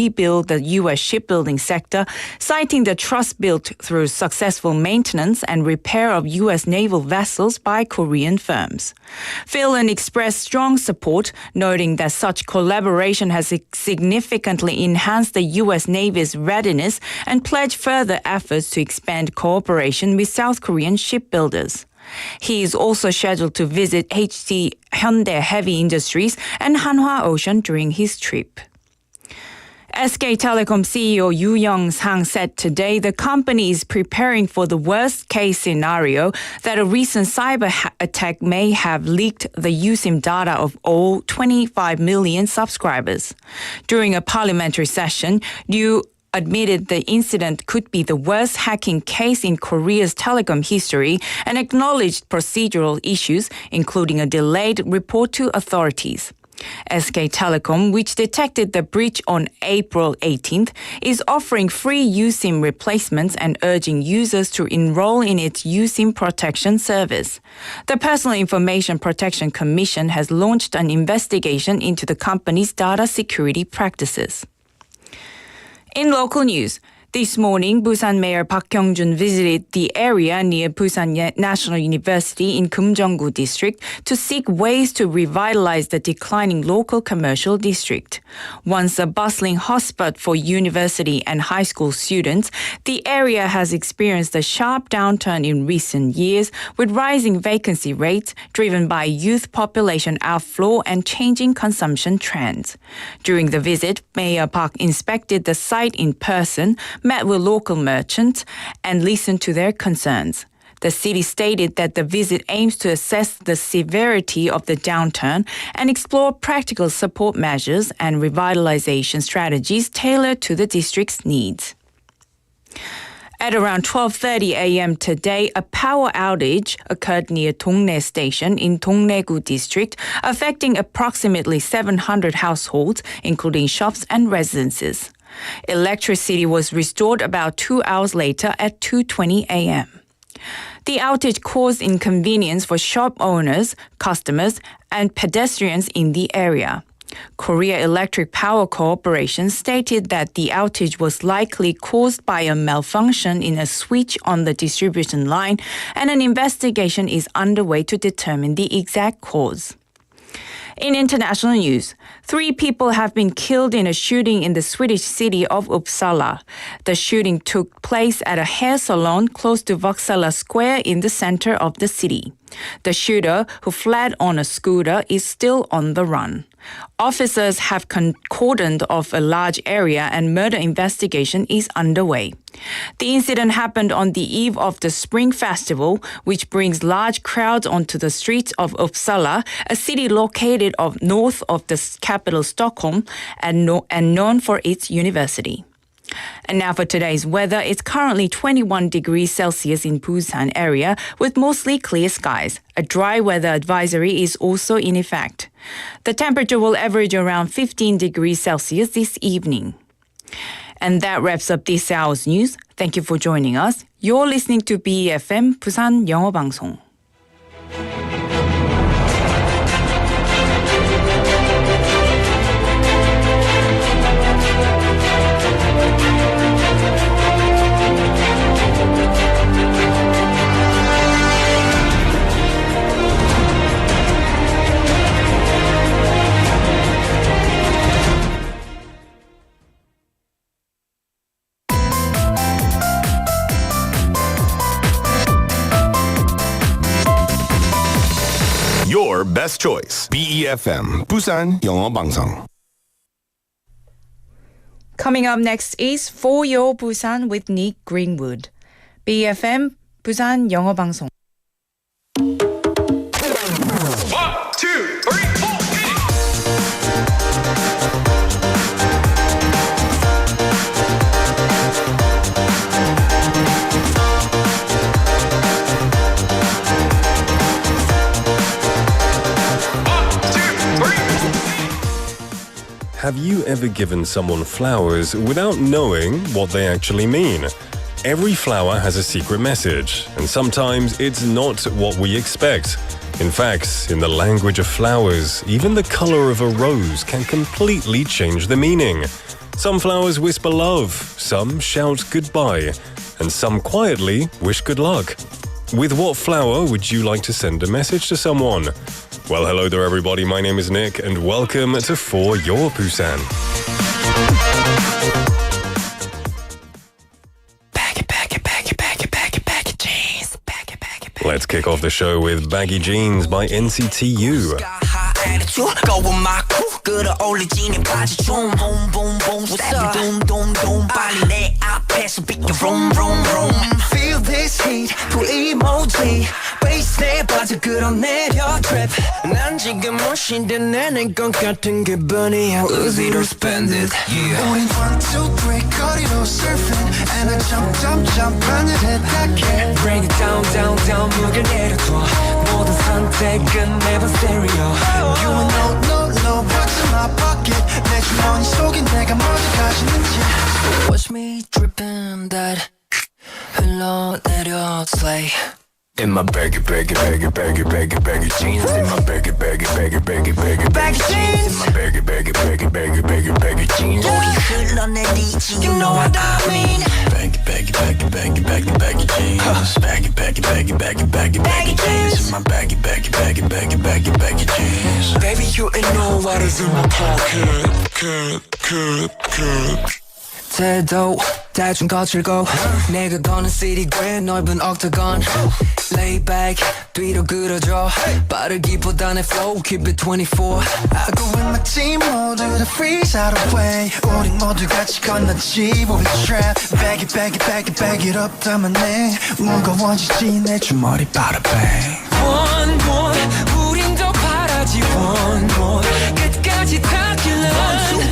rebuild the U.S. shipbuilding sector, citing the trust built through successful maintenance and repair of U.S. naval vessels by Korean firms. Finland expressed strong support, noting that such collaboration has significantly enhanced the U.S. Navy's readiness and pledged further efforts to expand cooperation with South Korean shipbuilders. He is also scheduled to visit HD Hyundai Heavy Industries and Hanwha Ocean during his trip. SK Telecom CEO Yoo Young-sang said today the company is preparing for the worst-case scenario that a recent cyber attack may have leaked the USIM data of all 25 million subscribers. During a parliamentary session, Yoo admitted the incident could be the worst hacking case in Korea's telecom history and acknowledged procedural issues, including a delayed report to authorities. SK Telecom, which detected the breach on April 18th, is offering free USIM replacements and urging users to enroll in its USIM protection service. The Personal Information Protection Commission has launched an investigation into the company's data security practices. In local news, this morning, Busan Mayor Park Kyung-jun visited the area near Busan National University in Kumjeonggu district to seek ways to revitalize the declining local commercial district. Once a bustling hotspot for university and high school students, the area has experienced a sharp downturn in recent years, with rising vacancy rates driven by youth population outflow and changing consumption trends. During the visit, Mayor Park inspected the site in person, met with local merchants, and listened to their concerns. The city stated that the visit aims to assess the severity of the downturn and explore practical support measures and revitalization strategies tailored to the district's needs. At around 12:30 a.m. today, a power outage occurred near Dongnae Station in Dongnae-gu district, affecting approximately 700 households, including shops and residences. Electricity was restored about 2 hours later at 2:20 a.m. The outage caused inconvenience for shop owners, customers, and pedestrians in the area. Korea Electric Power Corporation stated that the outage was likely caused by a malfunction in a switch on the distribution line, and an investigation is underway to determine the exact cause. In international news, 3 people have been killed in a shooting in the Swedish city of Uppsala. The shooting took place at a hair salon close to Vaksala Square in the center of the city. The shooter, who fled on a scooter, is still on the run. Officers have cordoned off a large area and murder investigation is underway. The incident happened on the eve of the Spring Festival, which brings large crowds onto the streets of Uppsala, a city located north of the capital Stockholm and known for its university. And now for today's weather, it's currently 21 degrees Celsius in Busan area with mostly clear skies. A dry weather advisory is also in effect. The temperature will average around 15 degrees Celsius this evening. And that wraps up this hour's news. Thank you for joining us. You're listening to BEFM 부산 영어방송. Your best choice. BEFM 부산 영어방송. Coming up next is For Your Busan with Nick Greenwood. BEFM 부산 영어방송. 1, 2, 3, 4. Have you ever given someone flowers without knowing what they actually mean? Every flower has a secret message, and sometimes it's not what we expect. In fact, in the language of flowers, even the color of a rose can completely change the meaning. Some flowers whisper love, some shout goodbye, and some quietly wish good luck. With what flower would you like to send a message to someone? Well, hello there everybody, my name is Nick and welcome to For Your Busan. Let's kick off the show with Baggy Jeans by NCTU. Feel this heat, full emoji. Waste에 빠져 끌어내려 trip. 난 지금 멋인데 내는 것 같은 기분이야. Lose it or spend it. Yeah. 우린 1, 2, 3 거리로 surfing. And I jump 하늘에 닿게. Bring it down, down, down 무게 내려둬. 모든 선택은 never stereo. You know, no, what's in my pocket. 내 주머니 속에 내가 먼저 가시는지. So watch me dripping that. 흘러내려 slay. In my baggy jeans. In my baggy jeans. In my baggy jeans. 우리 흘러내리지. You know what I mean. Baggy jeans. Baggy jeans. In my baggy jeans. Baby, you ain't know what is in my pocket. 태도 대충 거칠고 내가 거는 시리괴 넓은 octagon Lay back 뒤로 그려줘 빠르기보다는 flow keep it 24 I go with my team 모두 다 freeze out of way 우리 모두 같이 건너지 우리 trap Bag it up 담아내 무거워지지 내 주머니 bada bang One more 우린 더 바라지 One more 끝까지 닿길래 1,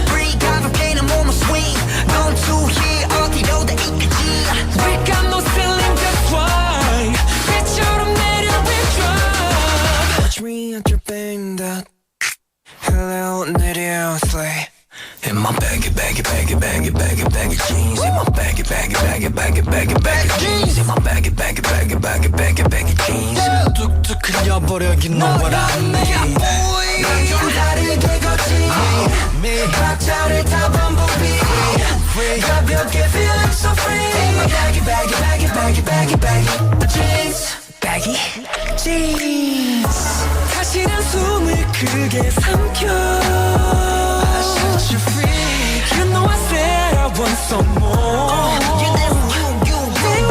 2, 3 가볍게는 몸을 swing Don't you hear 어디로 다 이끄지 We got no ceiling that's why 빛처럼 내려 we drop Watch me dripping that 흘러내려 slay In my baggy jeans In my baggy jeans In my baggy jeans 뚝뚝 흘려버려 you know what I mean 난 좀 다르게 걷지 박자를 다 반복해 가볍게 feeling so free In my baggy jeans Baggy jeans 다시는 숨을 크게 삼켜 I set you free You know I said I want some more You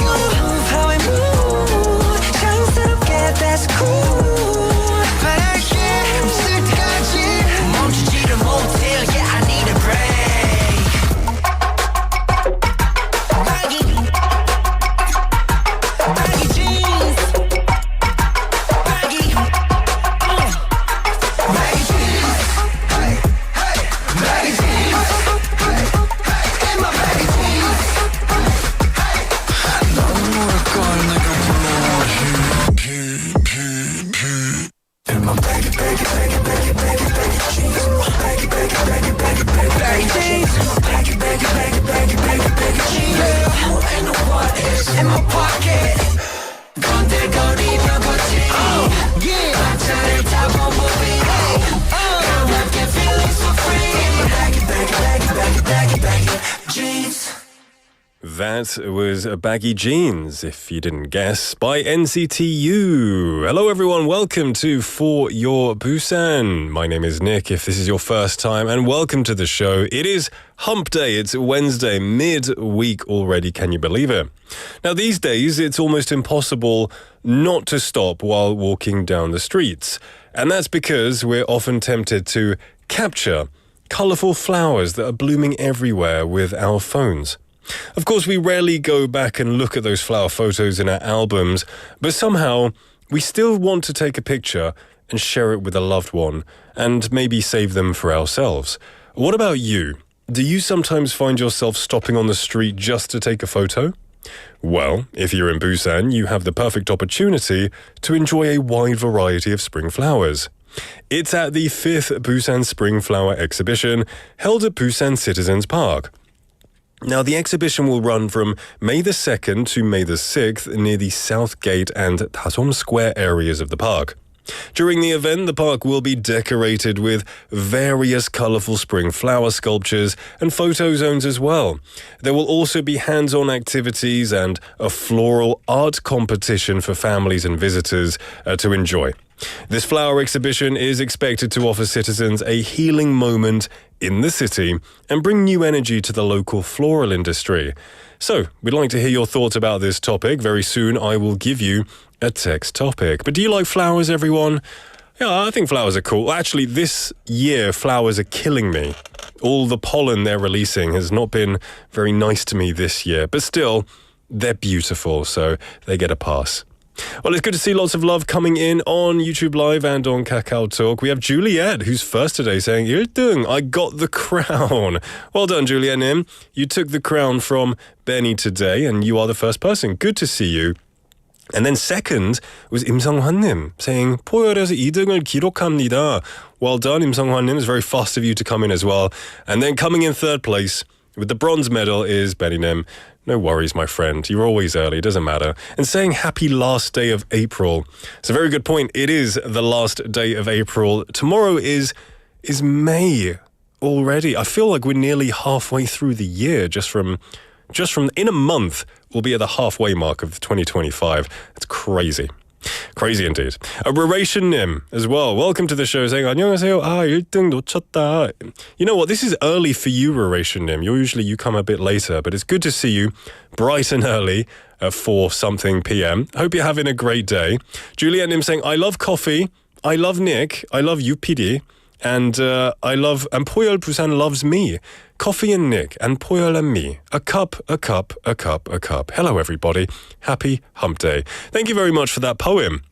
move how I move 자연스럽게 that's cool 바라게 없을 때까지 멈추지를 못해 Yeah I need a break That was Baggy Jeans, if you didn't guess, by NCTU. Hello everyone, welcome to For Your Busan. My name is Nick, if this is your first time, and welcome to the show. It is Hump Day, it's Wednesday, mid-week already, can you believe it? Now these days, it's almost impossible not to stop while walking down the streets. And that's because we're often tempted to capture colourful flowers that are blooming everywhere with our phones. Of course, we rarely go back and look at those flower photos in our albums, but somehow we still want to take a picture and share it with a loved one, and maybe save them for ourselves. What about you? Do you sometimes find yourself stopping on the street just to take a photo? Well, if you're in Busan, you have the perfect opportunity to enjoy a wide variety of spring flowers. It's at the 5th Busan Spring Flower Exhibition, held at Busan Citizens Park. Now, the exhibition will run from May the 2nd to May the 6th near the South Gate and Tasom Square areas of the park. During the event, the park will be decorated with various colourful spring flower sculptures and photo zones as well. There will also be hands-on activities and a floral art competition for families and visitors to enjoy. This flower exhibition is expected to offer citizens a healing moment in the city and bring new energy to the local floral industry. So, we'd like to hear your thoughts about this topic. Very soon, I will give you a text topic. But do you like flowers, everyone? Yeah, I think flowers are cool. Actually, this year, flowers are killing me. All the pollen they're releasing has not been very nice to me this year. But still, they're beautiful, so they get a pass. Well, it's good to see lots of love coming in on YouTube Live and on Kakao Talk. We have Juliet, who's first today, saying, 1등, I got the crown. Well done, Juliet Nim. You took the crown from Benny today, and you are the first person. Good to see you. And then second was 임성환님 saying, 포열에서 2등을 기록합니다. Well done, 임성환님. It's very fast of you to come in as well. And then coming in third place with the bronze medal is Benny Nim. No worries, my friend. You're always early. It doesn't matter. And saying happy last day of April. It's a very good point. It is the last day of April. Tomorrow is May already. I feel like we're nearly halfway through the year just from in a month. We'll be at the halfway mark of 2025. It's crazy. Crazy indeed. A Rarration Nim as well. Welcome to the show saying, 안녕하세요. 1등 놓쳤다. You know what? This is early for you, Rarration Nim. You come a bit later, but it's good to see you bright and early at 4-something p.m. Hope you're having a great day. Juliet Nim saying, I love coffee. I love Nick. I love you, PD. And Poyol Busan loves me. Coffee and Nick, and Poyol and me. A cup, a cup, a cup, a cup. Hello, everybody. Happy hump day. Thank you very much for that poem.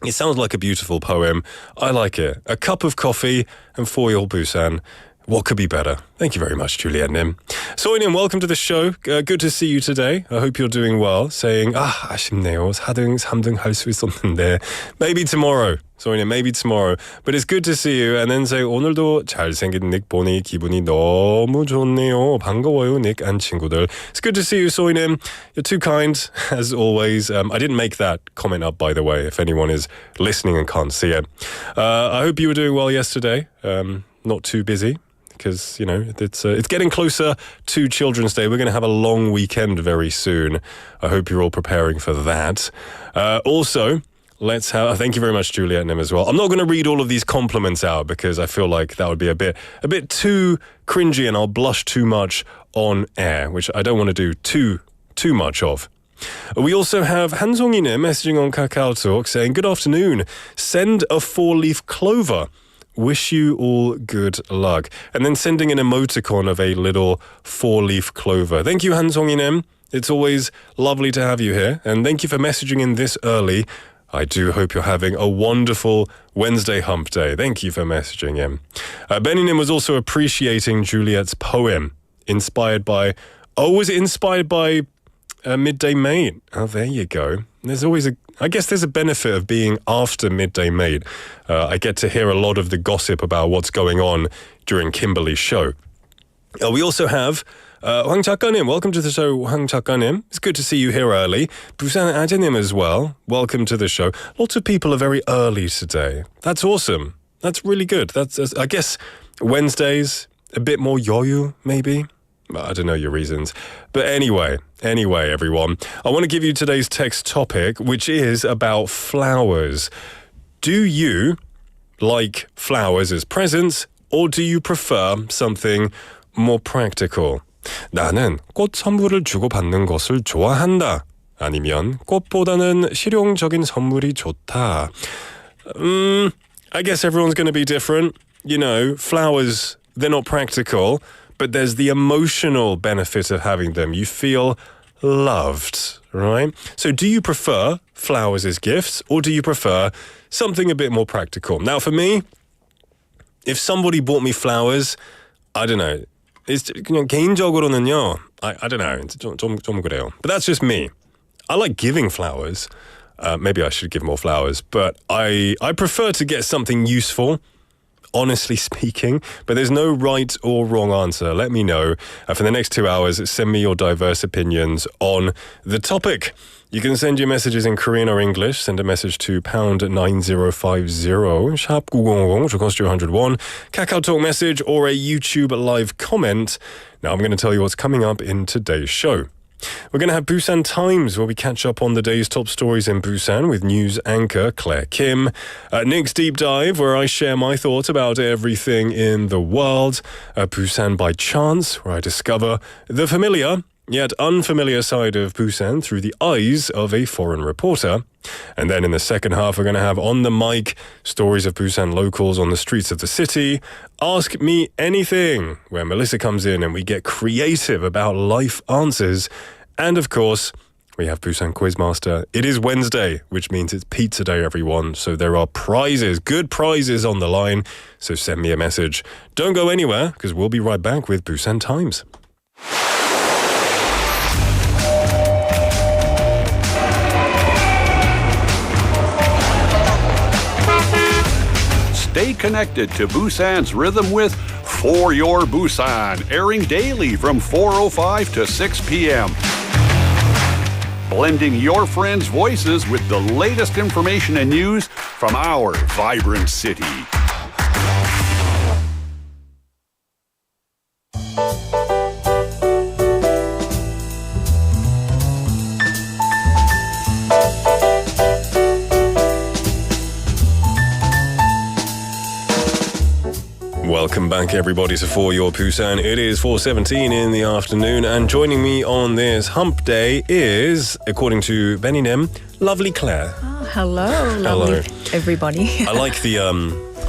It sounds like a beautiful poem. I like it. A cup of coffee and Poyol Busan. What could be better? Thank you very much, Juliet Nim. Soinim, welcome to the show. Good to see you today. I hope you're doing well. Saying, 아쉽네요. 4등, 3등 할 수 있었는데. Maybe tomorrow. Soinim, maybe tomorrow. But it's good to see you. And then say, 오늘도 잘생긴 닉 보니 기분이 너무 좋네요. 반가워요, 닉 and 친구들. It's good to see you, Soinim. You're too kind, as always. I didn't make that comment up, by the way, if anyone is listening and can't see it. I hope you were doing well yesterday. Not too busy. Because, it's getting closer to Children's Day. We're going to have a long weekend very soon. I hope you're all preparing for that. Also, thank you very much, Juliet Nim, as well. I'm not going to read all of these compliments out because I feel like that would be a bit too cringy and I'll blush too much on air, which I don't want to do too much of. We also have Hansong이 Nim messaging on Kakao Talk saying, good afternoon. Send a 4-leaf clover. Wish you all good luck. And then sending an emoticon of a little 4-leaf clover. Thank you, Hansong이 Nim. It's always lovely to have you here. And thank you for messaging in this early. I do hope you're having a wonderful Wednesday hump day. Thank you for messaging in. Benny Nim was also appreciating Juliet's poem. Was it inspired by Midday Mate? Oh, there you go. I guess there's a benefit of being after Midday Mate. I get to hear a lot of the gossip about what's going on during Kimberly's show. We also have Hwang 작가님. Welcome to the show, Hwang 작가님. It's good to see you here early. Busan 아재님 as well. Welcome to the show. Lots of people are very early today. That's awesome. That's really good. That's I guess Wednesdays, a bit more yoyu, maybe. I don't know your reasons. But anyway, everyone, I want to give you today's text topic, which is about flowers. Do you like flowers as presents, or do you prefer something more practical? 나는 꽃 선물을 주고받는 것을 좋아한다. 아니면 꽃보다는 실용적인 선물이 좋다. I guess everyone's going to be different. Flowers, they're not practical. But there's the emotional benefit of having them. You feel loved, right? So do you prefer flowers as gifts or do you prefer something a bit more practical? Now, for me, if somebody bought me flowers, I don't know. It's 그냥 개인적으로는요. I don't know. 좀 그래요. But that's just me. I like giving flowers. Maybe I should give more flowers. But I prefer to get something useful. honestly speaking, but there's no right or wrong answer. Let me know. For the next 2 hours, send me your diverse opinions on the topic. You can send your messages in Korean or English. Send a message to pound 9050, sharp 9010, which will cost you 101. KakaoTalk message or a YouTube live comment. Now I'm going to tell you what's coming up in today's show. We're going to have Busan Times, where we catch up on the day's top stories in Busan with news anchor Claire Kim. Nick's Deep Dive, where I share my thoughts about everything in the world. Busan by Chance, where I discover the familiar yet unfamiliar side of Busan through the eyes of a foreign reporter. And then in the second half, we're going to have On the Mic, stories of Busan locals on the streets of the city. Ask Me Anything, where Melissa comes in and we get creative about life answers. And of course, we have Busan Quiz Master. It is Wednesday, which means it's pizza day, everyone. So there are prizes, good prizes on the line. So send me a message. Don't go anywhere, because we'll be right back with Busan Times. Stay connected to Busan's rhythm with For Your Busan, airing daily from 4:05 to 6 p.m. Blending your friends' voices with the latest information and news from our vibrant city. Welcome back, everybody, to For Your Busan. It is 4:17 in the afternoon, and joining me on this hump day is, according to Benny Nim, lovely Claire. Oh, hello, lovely everybody. I like the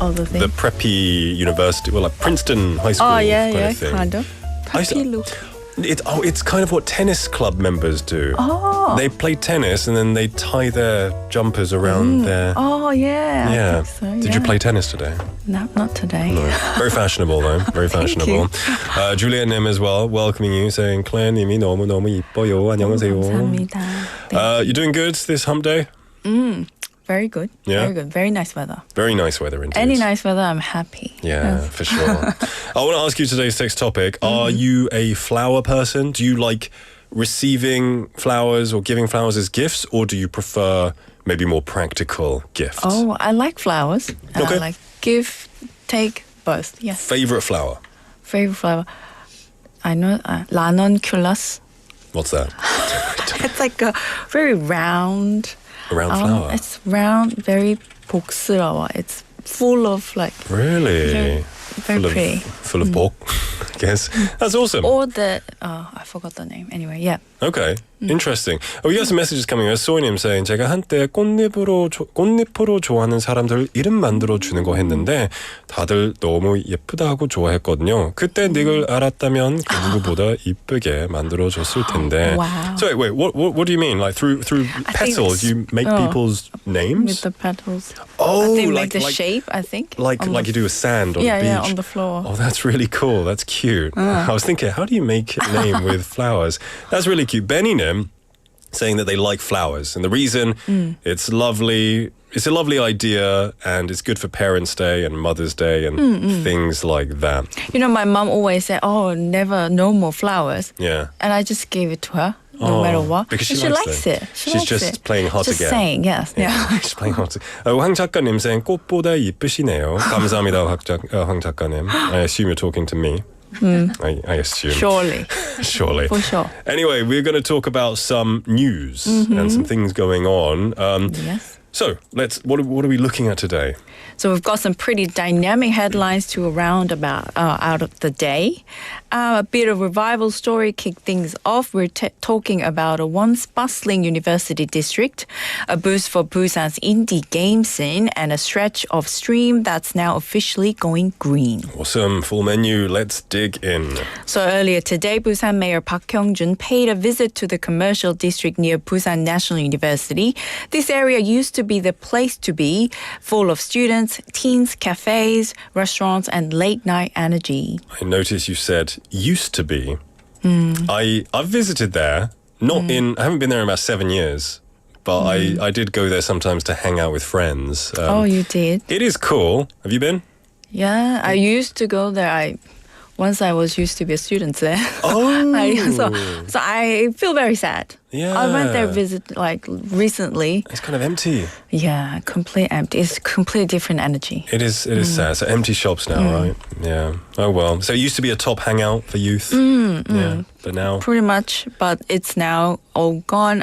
All the things. the preppy university, well, like Princeton High School. Oh, yeah, kind yeah, of thing. kind of. Preppy look. It's kind of what tennis club members do. Oh. They play tennis and then they tie their jumpers around their. Oh, yeah. I Yeah. think so, Did you yeah. play tennis today? No, not today. No. Very fashionable, though. Very fashionable. Juliet Nim as well, welcoming you, saying Claire-님이 너무너무 이뻐요. 안녕하세요. 감사합니다. You're doing good this hump day? Very good. Yeah? Very good. Very nice weather. Very nice weather indeed. Any nice weather, I'm happy. Yeah, for sure. I want to ask you today's next topic. Are you a flower person? Do you like receiving flowers or giving flowers as gifts, or do you prefer maybe more practical gifts? Oh, I like flowers. And Okay. I like give, take, both. Yes. Favorite flower? Favorite flower. I know ranunculus. What's that? It's like a very round. A round flower? It's round, very 복스러워. It's full of like Really? very pretty. Full of pork, I guess. That's awesome. Or the I forgot the name. Anyway, yeah. Okay, interesting. We got some messages coming in. 소희님 saying 제가 한때 꽃잎으로 좋아하는 사람들 이름 만들어 주는 거 했는데 다들 너무 예쁘다 하고 좋아했거든요. 그때 닉을 알았다면 그 누구보다 이쁘게 만들어 줬을 텐데. Wow. So wait, what do you mean? Like through petals, you make people's names? With the petals. Oh, they like make the shape, I think. like you do with sand on the beach. Yeah, on the floor. Oh, that's really cool. That's cute. I was thinking, how do you make a name with flowers? That's really cute. Benny Nim saying that they like flowers, and the reason it's lovely. It's a lovely idea, and it's good for Parents' Day and Mother's Day and things like that. You know, my mom always said, "Oh, no more flowers." Yeah. And I just gave it to her, no matter what. Because And she likes them. it. She's likes just it. playing hard just to get. saying, yes. Yeah. She's playing hard to. 황 작가님 saying 꽃보다 이쁘시네요. 감사합니다, 황 작가님. I assume you're talking to me. I assume. Surely. Surely. For sure. Anyway, we're going to talk about some news and some things going on. Yes. So, what are we looking at today? So we've got some pretty dynamic headlines to round about out of the day. A bit of revival story kick things off. We're talking about a once bustling university district, a boost for Busan's indie game scene, and a stretch of stream that's now officially going green. Awesome. Full menu. Let's dig in. So earlier today, Busan Mayor Park Kyung-jun paid a visit to the commercial district near Busan National University. This area used to be the place to be, full of students, teens, cafes, restaurants, and late-night energy. I noticed you said used to be. I've visited there. I haven't been there in about 7 years. But I did go there sometimes to hang out with friends. Oh, you did? It is cool. Have you been? Yeah, I used to go there. Once I was used to be a student there. Oh. So I feel very sad. Yeah. I went there visit like recently. It's kind of empty. Yeah, complete empty. It's completely different energy. It is sad. So empty shops now, right? Yeah. Oh well. So it used to be a top hangout for youth. Yeah. But now Pretty much, but it's now all gone.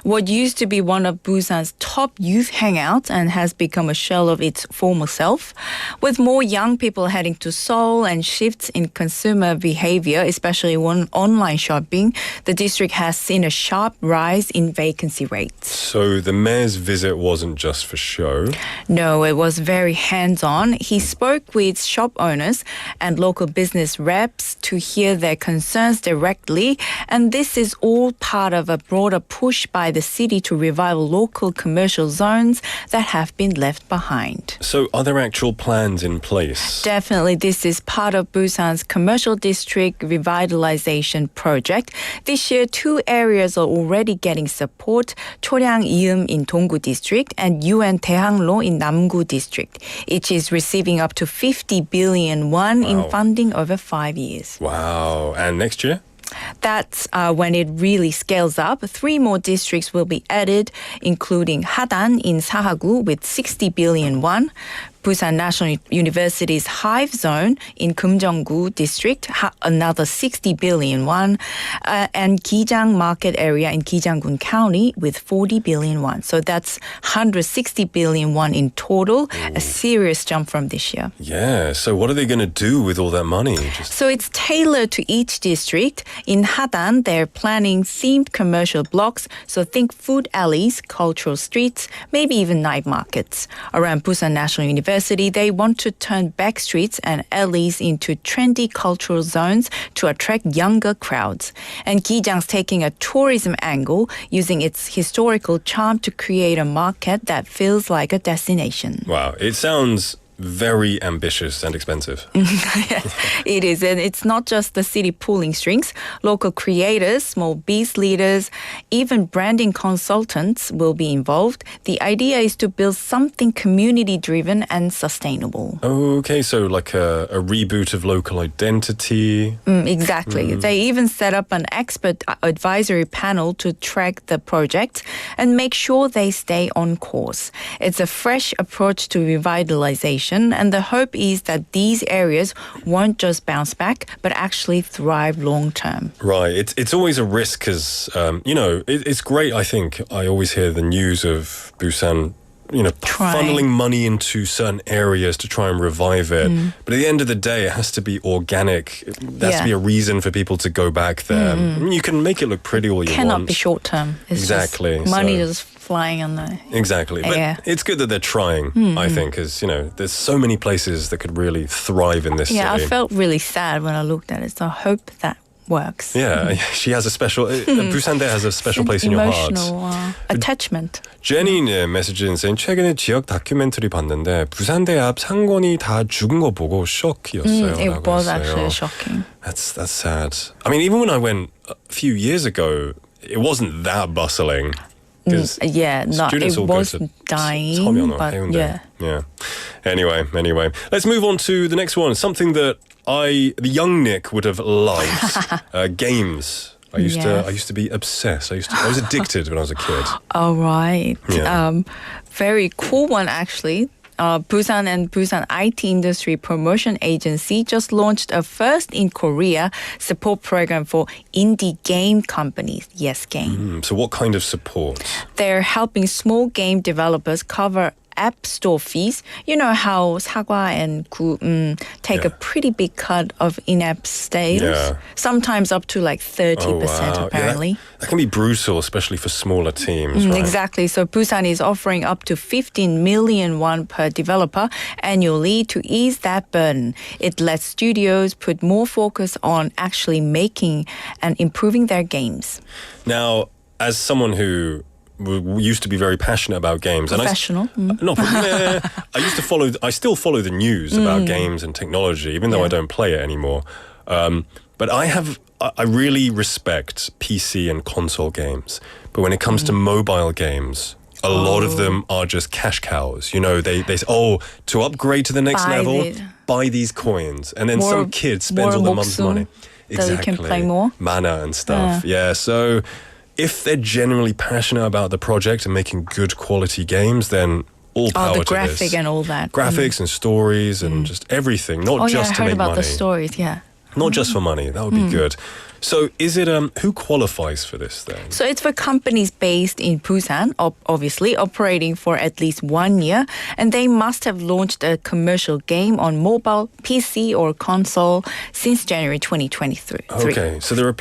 What used to be one of Busan's top youth hangouts and has become a shell of its former self. With more young people heading to Seoul and shifts in consumer behavior, especially online shopping, the district has seen a sharp rise in vacancy rates. So the mayor's visit wasn't just for show. No, it was very hands-on. He spoke with shop owners and local business reps to hear their concerns directly, and this is all part of a broader push by the city to revive local commercial zones that have been left behind. So are there actual plans in place? Definitely, this is part of Busan's commercial district revitalization project. This year, 2 areas are already getting support: Choryang Ium in Donggu district and UN Daehanglo in Namgu district. Each is receiving up to 50 billion won in funding over 5 years. Wow. And next year? That's when it really scales up. 3 more districts will be added, including Hadan in Sahagu with 60 billion won, Busan National University's Hive Zone in Kumjeonggu district, another 60 billion won, and Gijang Market area in Gijanggun County with 40 billion won. So that's 160 billion won in total, a serious jump from this year. Yeah. So what are they going to do with all that money? So it's tailored to each district. In Hadan, they're planning themed commercial blocks. So think food alleys, cultural streets, maybe even night markets. Around Busan National University, they want to turn back streets and alleys into trendy cultural zones to attract younger crowds. And Gijang's taking a tourism angle, using its historical charm to create a market that feels like a destination. Wow. It sounds very ambitious and expensive. It is, and it's not just the city pulling strings. Local creators, small biz leaders, even branding consultants will be involved. The idea is to build something community-driven and sustainable. Okay, so like a reboot of local identity. Exactly. They even set up an expert advisory panel to track the project and make sure they stay on course. It's a fresh approach to revitalization, and the hope is that these areas won't just bounce back, but actually thrive long term. Right. It's always a risk because, it's great, I think. I always hear the news of Busan, funneling money into certain areas to try and revive it. But at the end of the day, it has to be organic. There has to be a reason for people to go back there. You can make it look pretty all you want. Cannot be short term. Exactly. Just money just flying on the Exactly. air. But it's good that they're trying, I think, because, there's so many places that could really thrive in this city. I felt really sad when I looked at it, so I hope that works. Yeah, she has a special, Busan there has a special place in your heart. Emotional attachment. 제니님 메시지는 saying, 최근에 지역 다큐멘터리 봤는데 부산대 앞 상권이 다 죽은 거 보고 쇼크였어요. It was actually shocking. That's sad. I mean, even when I went a few years ago, it wasn't that bustling. It was dying, 서면호, but 해운대. Yeah. Anyway, let's move on to the next one. Something that the young Nick would have loved. Games. I used to be obsessed. I was addicted when I was a kid. All right. Yeah. Very cool one, actually. Busan and Busan IT Industry Promotion Agency just launched a first in Korea support program for indie game companies. Yes, game. So what kind of support? They're helping small game developers cover app store fees. You know how Sagwa and Gu take a pretty big cut of in-app sales? Yeah. Sometimes up to like 30%, apparently. That can be brutal, especially for smaller teams, right? Exactly. So Busan is offering up to 15 million won per developer annually to ease that burden. It lets studios put more focus on actually making and improving their games. Now, as someone who used to be very passionate about games. Professional. I still follow the news about games and technology, even though I don't play it anymore. But I really respect PC and console games. But when it comes to mobile games, a lot of them are just cash cows. They say, to upgrade to the next level, buy these coins, and then More- some kid spends all the mum's 목숨 money. that you can play more. Mana and stuff. Yeah, so if they're genuinely passionate about the project and making good quality games, then all power the to graphic this. and all that. Graphics and stories and just everything, not Oh just yeah, I to heard make about money. the stories. Yeah. Not just for money. That would be good. So is it who qualifies for this then? So it's for companies based in Busan, obviously operating for at least 1 year, and they must have launched a commercial game on mobile, PC, or console since January 2023. Okay, so they're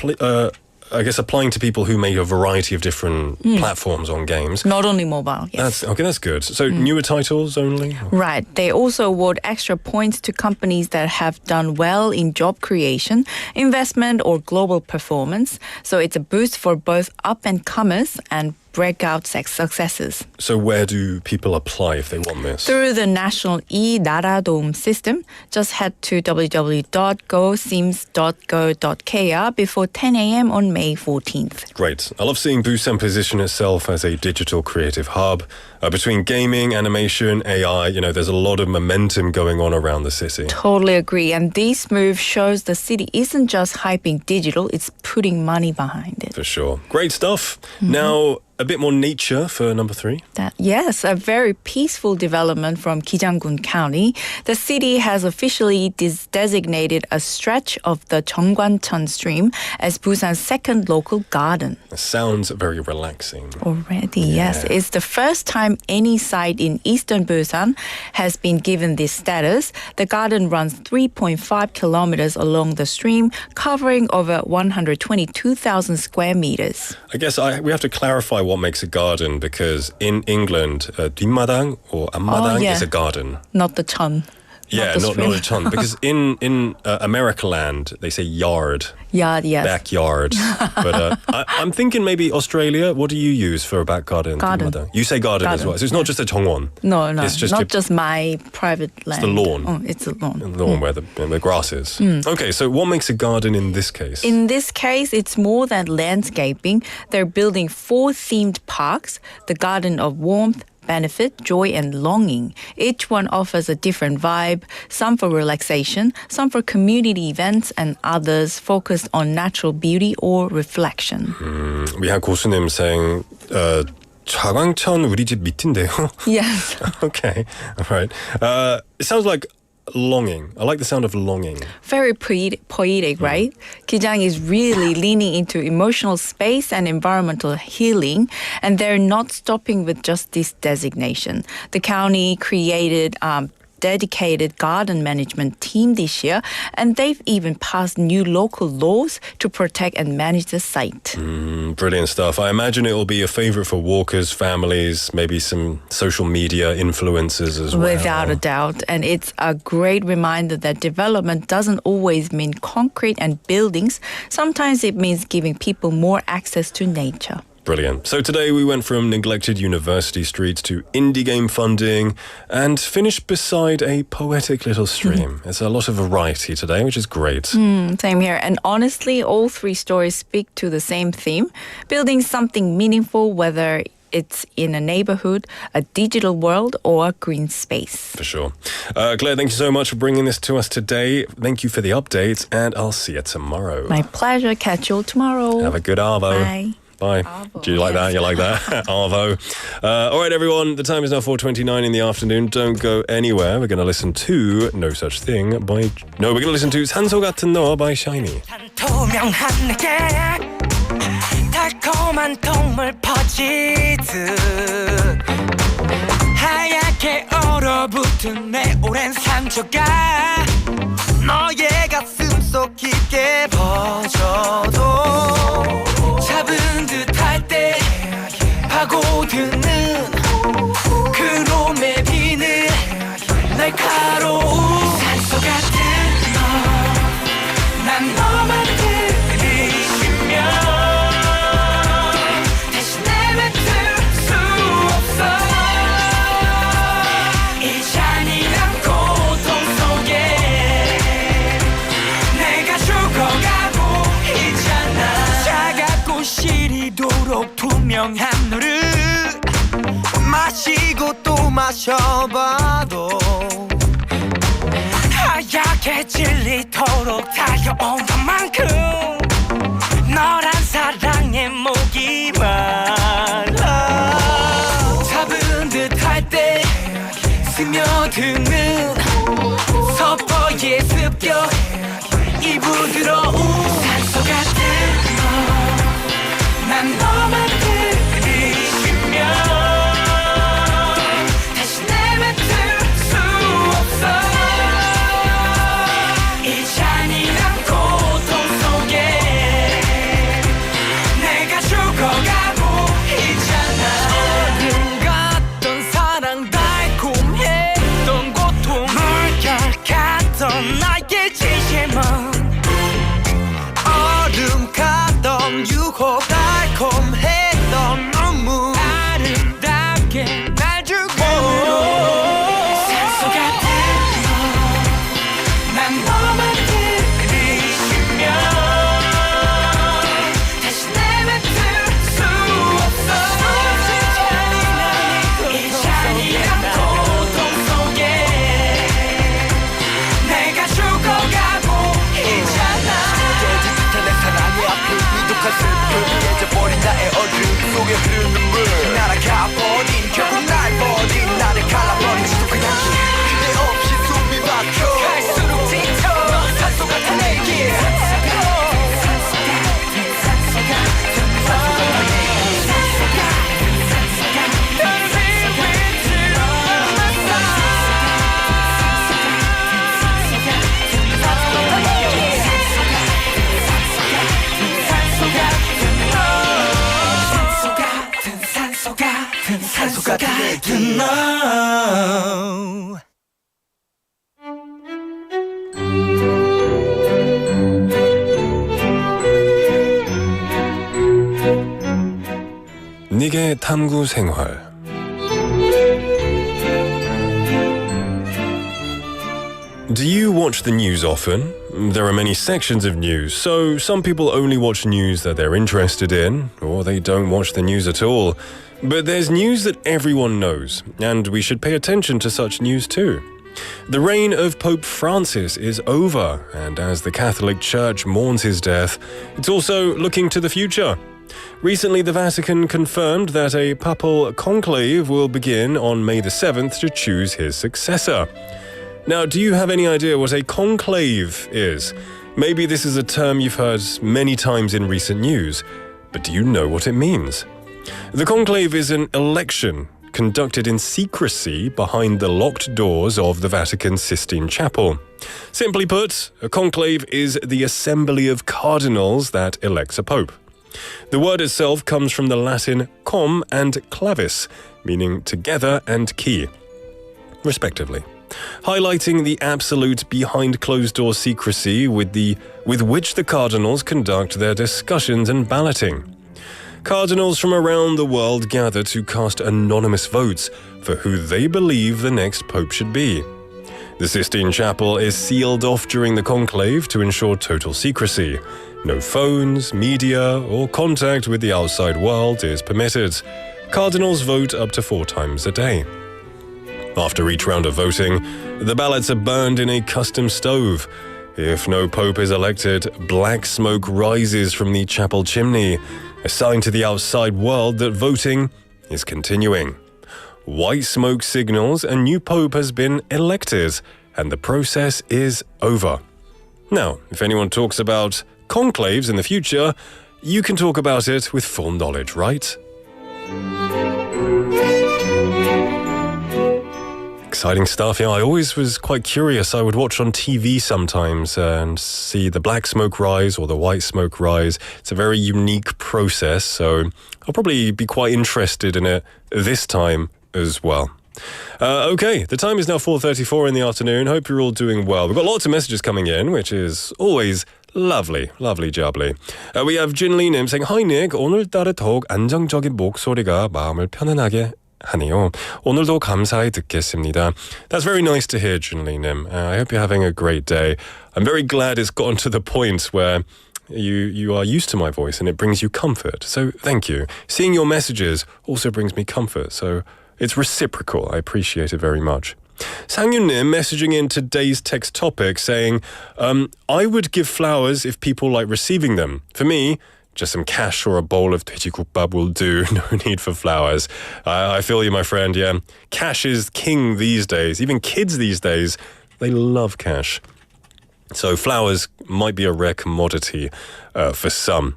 I guess applying to people who make a variety of different platforms on games. Not only mobile. Yes. That's good. So newer titles only? Right. They also award extra points to companies that have done well in job creation, investment, or global performance. So it's a boost for both up-and-comers and breakout successes. So where do people apply if they want this? Through the national e-나라도움 system, just head to www.gosims.go.kr before 10 a.m. on May 14th. Great. I love seeing Busan position itself as a digital creative hub. Between gaming, animation, AI, there's a lot of momentum going on around the city. Totally agree. And this move shows the city isn't just hyping digital, it's putting money behind it. For sure. Great stuff. Now, a bit more nature for number 3. Yes, a very peaceful development from Gijanggun County. The city has officially designated a stretch of the Jeongwancheon stream as Busan's second local garden. It sounds very relaxing. Already, yes. It's the first time any site in eastern Busan has been given this status. The garden runs 3.5 kilometers along the stream, covering over 122,000 square meters. I guess we have to clarify what makes a garden, because in England, 뒷마당 or 앞마당 yeah. is a garden. Not the chun. Yeah, the not stream. a ton. Because in America land, they say yard, Yeah, yes. backyard. But I'm thinking maybe Australia. What do you use for a back garden? Garden. You say garden as Garden. well. So it's not just a 정원. No, It's just not your- just my private land. the lawn. Oh, it's a lawn. The one where the grass is. Okay, so what makes a garden in this case? In this case, it's more than landscaping. They're building 4 themed parks, the Garden of Warmth, Benefit, Joy, and Longing. Each one offers a different vibe, some for relaxation, some for community events, and others focused on natural beauty or reflection. We have 고수님 saying, 자광천 우리 집 밑인데요. Yes. Okay, all right. It sounds like longing. I like the sound of longing. Very poetic, right? Gijang is really leaning into emotional space and environmental healing, and they're not stopping with just this designation. The county created dedicated garden management team this year, and they've even passed new local laws to protect and manage the site. Brilliant stuff. I imagine it will be a favorite for walkers, families, maybe some social media influencers as well. Without a doubt. And it's a great reminder that development doesn't always mean concrete and buildings. Sometimes it means giving people more access to nature. Brilliant. So today we went from neglected university streets to indie game funding and finished beside a poetic little stream. It's a lot of variety today, which is great. Same here. And honestly, all 3 stories speak to the same theme, building something meaningful, whether it's in a neighborhood, a digital world, or a green space. For sure. Claire, thank you so much for bringing this to us today. Thank you for the update, and I'll see you tomorrow. My pleasure. Catch you all tomorrow. Have a good Arvo. Bye. Bye. Arvo, Do you like that? You like that? Arvo. All right, everyone. The time is now 4:29 in the afternoon. Don't go anywhere. We're going to listen to No Such Thing by... No, we're going to listen to 산소 같은 너 by Shiny. 투명한 내게 달콤한 통물 퍼지듯 하얗게 얼어붙은 내 오랜 상처가 너의 가슴 속 깊게 퍼져도 잡은 듯할 때 파고드는 그놈의 비는 날카로운 산소 같은 너 난 너만 들이쉬면 다시 내뱉을 수 없어 이 잔인한 고통 속에 내가 죽어가고 있잖아 차갑고 시리도록 투명한 너를 마시고 또 마셔봐도 하얀 이토록 달려온 것만큼 너란 사랑의 목이 말라 잡은 듯 할 때 스며드는 서퍼의 습격 이 부드러운 산소 같은 난 너만 들이쉬면 다시 내뱉을 수 없어 이 잔인한 고통 속에 내가 죽어가고 있잖아 얼음 같던 사랑 달콤했던 고통 물결같던 나의 진심은 얼음 같던 유혹 달콤했던 눈물 아름답게 날 죽음으로 산소 같은 넌 너만 들이쉬면 다시 내뱉을 수 없어 이 잔인한 고통 속에 내가 죽어가고 있잖아 깨진 듯한 내 사랑의 앞을 위독한 슬픔 잊어버린 나의 얼음 속에 흐르는 물 날아가버린 결국 날 버린 나를 갈라버린 지독한 향기 그대 없이 숨이 막혀 갈수록 짙어 넌 산소 같은 내게 산소 같은 너 니게 탐구생활 Do you watch the news often? There are many sections of news, so some people only watch news that they're interested in, or they don't watch the news at all. But there's news that everyone knows, and we should pay attention to such news too. The reign of Pope Francis is over, and as the Catholic Church mourns his death, it's also looking to the future. Recently, the Vatican confirmed that a papal conclave will begin on May the 7th to choose his successor. Now, do you have any idea what a conclave is? Maybe this is a term you've heard many times in recent news, but do you know what it means? The conclave is an election conducted in secrecy behind the locked doors of the Vatican's Sistine Chapel. Simply put, a conclave is the assembly of cardinals that elects a pope. The word itself comes from the Latin com and clavis, meaning together and key, respectively, highlighting the absolute behind closed-door secrecy with which the cardinals conduct their discussions and balloting. Cardinals from around the world gather to cast anonymous votes for who they believe the next pope should be. The Sistine Chapel is sealed off during the conclave to ensure total secrecy. No phones, media, or contact with the outside world is permitted. Cardinals vote up to 4 times a day. After each round of voting, the ballots are burned in a custom stove. If no pope is elected, black smoke rises from the chapel chimney, a sign to the outside world that voting is continuing. White smoke signals a new pope has been elected, and the process is over. Now, if anyone talks about conclaves in the future, you can talk about it with full knowledge, right? Exciting stuff. Yeah, I always was quite curious. I would watch on TV sometimes and see the black smoke rise or the white smoke rise. It's a very unique process, so I'll probably be quite interested in it this time as well. Okay, the time is now 4:34 in the afternoon. Hope you're all doing well. We've got lots of messages coming in, which is always lovely, lovely jubbly. We have Jinli님 saying, Hi Nick, 오늘따라 더욱 안정적인 목소리가 마음을 편안하게 하네요. 오늘도 감사히 듣겠습니다. That's very nice to hear, Jinli님. I hope you're having a great day. I'm very glad it's gotten to the point where you are used to my voice and it brings you comfort. So thank you. Seeing your messages also brings me comfort. So it's reciprocal. I appreciate it very much. Sangyunnim messaging in today's text topic saying, I would give flowers if people like receiving them. For me, just some cash or a bowl of 돼지국밥 will do. No need for flowers. I feel you, my friend, yeah. Cash is king these days. Even kids these days, they love cash. So flowers might be a rare commodity for some.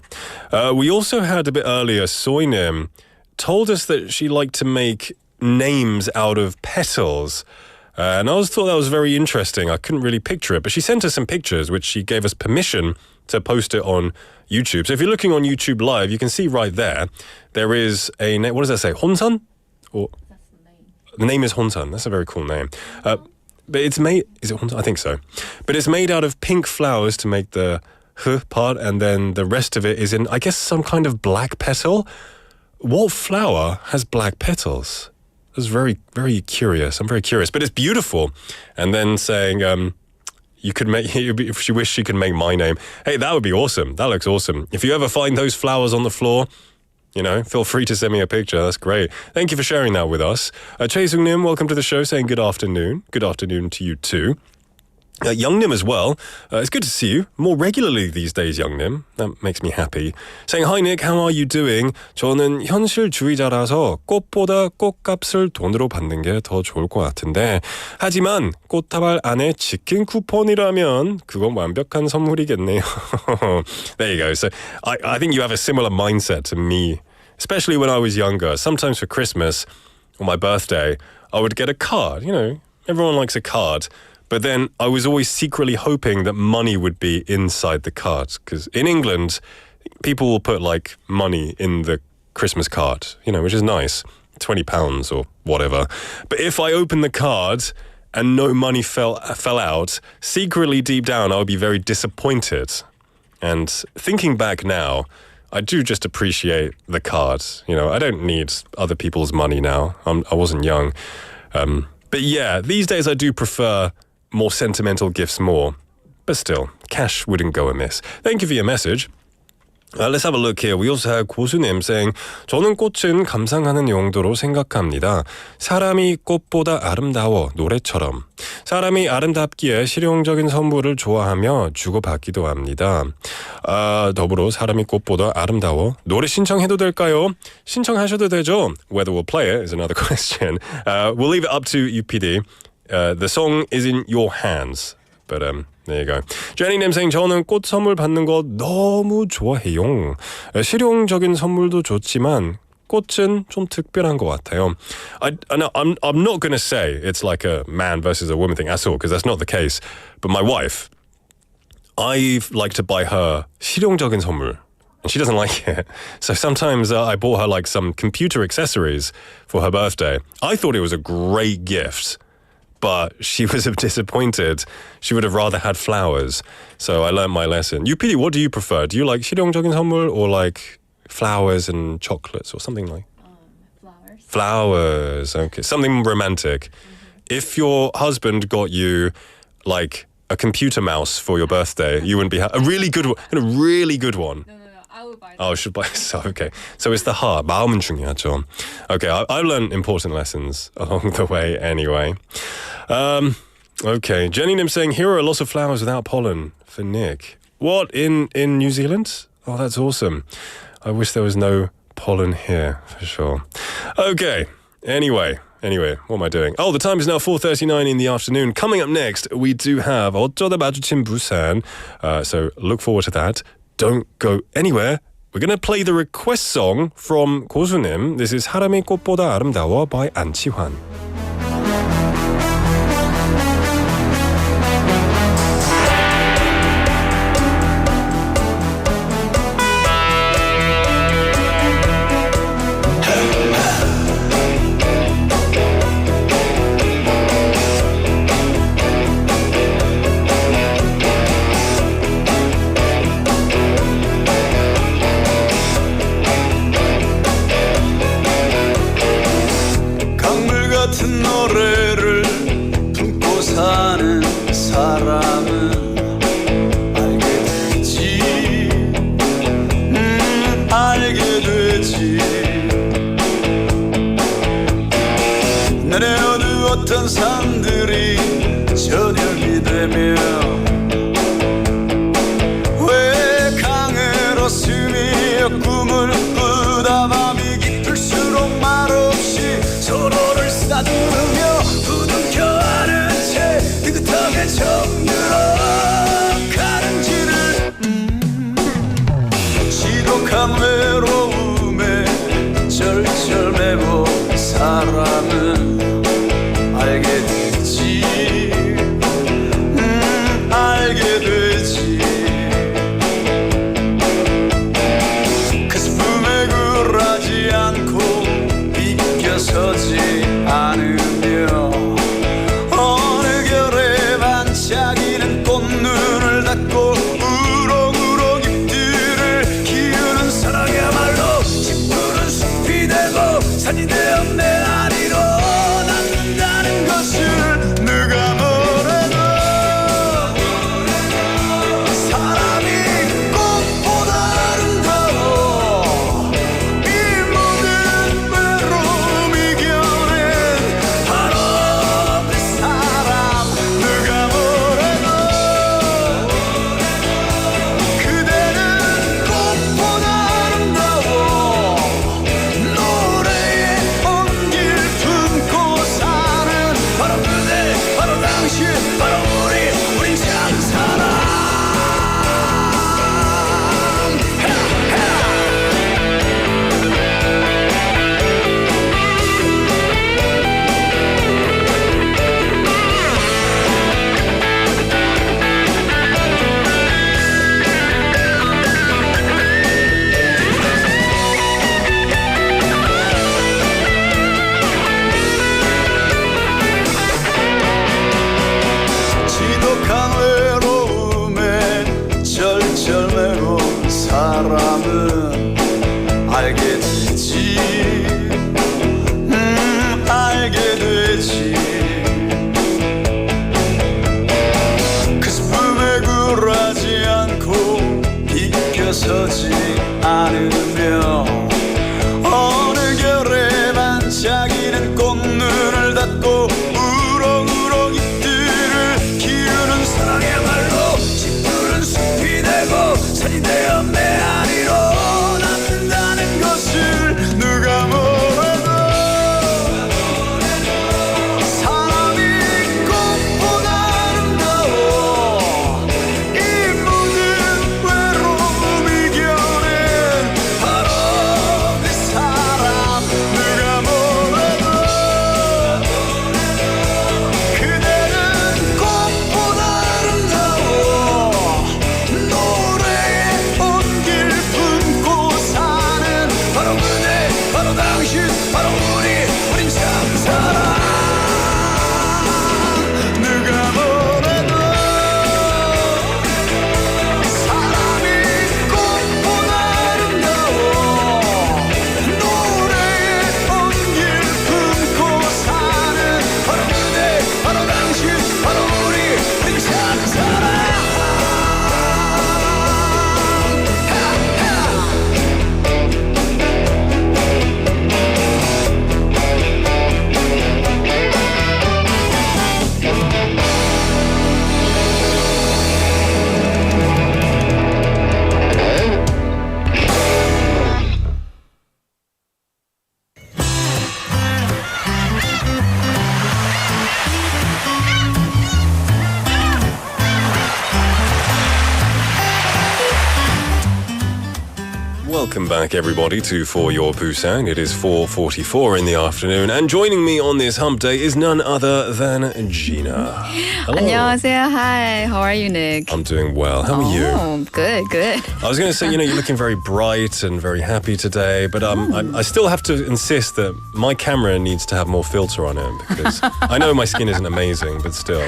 We also had a bit earlier, Soinim told us that she liked to make names out of petals. And I thought that was very interesting. I couldn't really picture it, but she sent us some pictures, which she gave us permission to post it on YouTube. So if you're looking on YouTube Live, you can see right there, there is a name. What does that say? 혼선? Or That's the name. the name is 혼선. That's a very cool name. But it's made, is it 혼선? I think so. But it's made out of pink flowers to make the h part, and then the rest of it is in, I guess, some kind of black petal. What flower has black petals? That's very, very curious. I'm very curious, but it's beautiful. And then saying, you could make, if she wished she could make my name. Hey, that would be awesome. That looks awesome. If you ever find those flowers on the floor, you know, feel free to send me a picture. That's great. Thank you for sharing that with us. Choi Sung-nim, welcome to the show, saying good afternoon. Good afternoon to you too. Young-nim as well. It's good to see you more regularly these days, Young-nim. That makes me happy. Saying, hi Nick, how are you doing? 저는 현실주의자라서 꽃보다 꽃값을 돈으로 받는 게 더 좋을 것 같은데 하지만 꽃다발 안에 치킨 쿠폰이라면 그건 완벽한 선물이겠네요. There you go. So I think you have a similar mindset to me, especially when I was younger. Sometimes for Christmas or my birthday, I would get a card. You know, everyone likes a card. But then I was always secretly hoping that money would be inside the card. Because in England, people will put like money in the Christmas card, you know, which is nice. £20 or whatever. But if I open the card and no money fell out, secretly deep down I would be very disappointed. And thinking back now, I do just appreciate the card. You know, I don't need other people's money now. I wasn't young. But yeah, these days I do prefer more sentimental gifts more. But still, cash wouldn't go amiss. Thank you for your message. Let's have a look here. We also have 고수님 saying, 저는 꽃은 감상하는 용도로 생각합니다. 사람이 꽃보다 아름다워 노래처럼. 사람이 아름답기에 실용적인 선물을 좋아하며 주고받기도 합니다. 더불어 사람이 꽃보다 아름다워 노래 신청해도 될까요? 신청하셔도 되죠. Whether we'll play it is another question. We'll leave it up to UPD. The song is in your hands. But there you go. 제니님 saying 저는 꽃 선물 받는 거 너무 좋아해요. 실용적인 선물도 좋지만 꽃은 좀 특별한 것 같아요. I'm not going to say it's like a man versus a woman thing at all, because that's not the case. But my wife, I like to buy her 실용적인 선물. And she doesn't like it. So sometimes I bought her like some computer accessories for her birthday. I thought it was a great gift. But she was disappointed. She would have rather had flowers. So I learned my lesson. UPD, what do you prefer? Do you like 실용적인 선물 or like flowers and chocolates or something like? Flowers. Flowers. Okay, something romantic. If your husband got you like a computer mouse for your birthday, you wouldn't be a really good one. A really good one. No. I would buy that. Oh, should buy. So okay. So it's the heart. 마음은 중요하죠. Okay, I learned important lessons along the way anyway. Okay, Jenny Nim saying here are lots of flowers without pollen for Nick. What in New Zealand? Oh, that's awesome. I wish there was no pollen here for sure. Okay. Anyway, what am I doing? Oh, the time is now 4:39 in the afternoon. Coming up next, we do have 어쩌다 마주친 부산. So look forward to that. Don't go anywhere. We're going to play the request song from 고수님. This is 사람이 꽃보다 아름다워 by 안치환. 같은 노래를 품고 사는 사람은 알게 되지 내려두었던 산들 산이 되어 내 아리로 남는다는 것을 누가 뭐래도 사람이 꽃보다 아름다워 이 모든 외로움 이겨낸 바로 그 사람 누가 뭐래도 그대는 꽃보다 아름다워 노래에 온길 품고 사는 바로 그대 바로 당신 바로 우린 참 사람 지독한 외로움에 절절매운 사람은 알게 되지 알게 되지 그 슬픔에 굴하지 않고 비껴서지 않으며 어느 결에 반짝이는 꽃눈을 닫고 우렁우렁 잎들을 기르는 사랑이야말로 짙푸른 숲이 되고 산이 되어 내 아리로 남는다는 것을 누가 뭐래도 사람이 꽃보다 아름다워 이 모든 외로움 이겨낸 바로 그 사람 누가 뭐래도 그대는 꽃보다 아름다워 노래에 온길 품고 사는 바로 그대 바로 당신 바로 우린 참 사람 누가 뭐래도 사람이 꽃보다 아름다워 노래에 온길 품고 사는 바로 그대 바로 당신 바로 우린 참 사람 Welcome back, everybody, to For Your Busan. It is 4:44 in the afternoon, and joining me on this hump day is none other than Gina. Hello. 안녕하세요. Hi. How are you, Nick? I'm doing well. How are you? Oh, good, good. I was going to say, you're looking very bright and very happy today, but I still have to insist that my camera needs to have more filter on it because I know my skin isn't amazing, but still,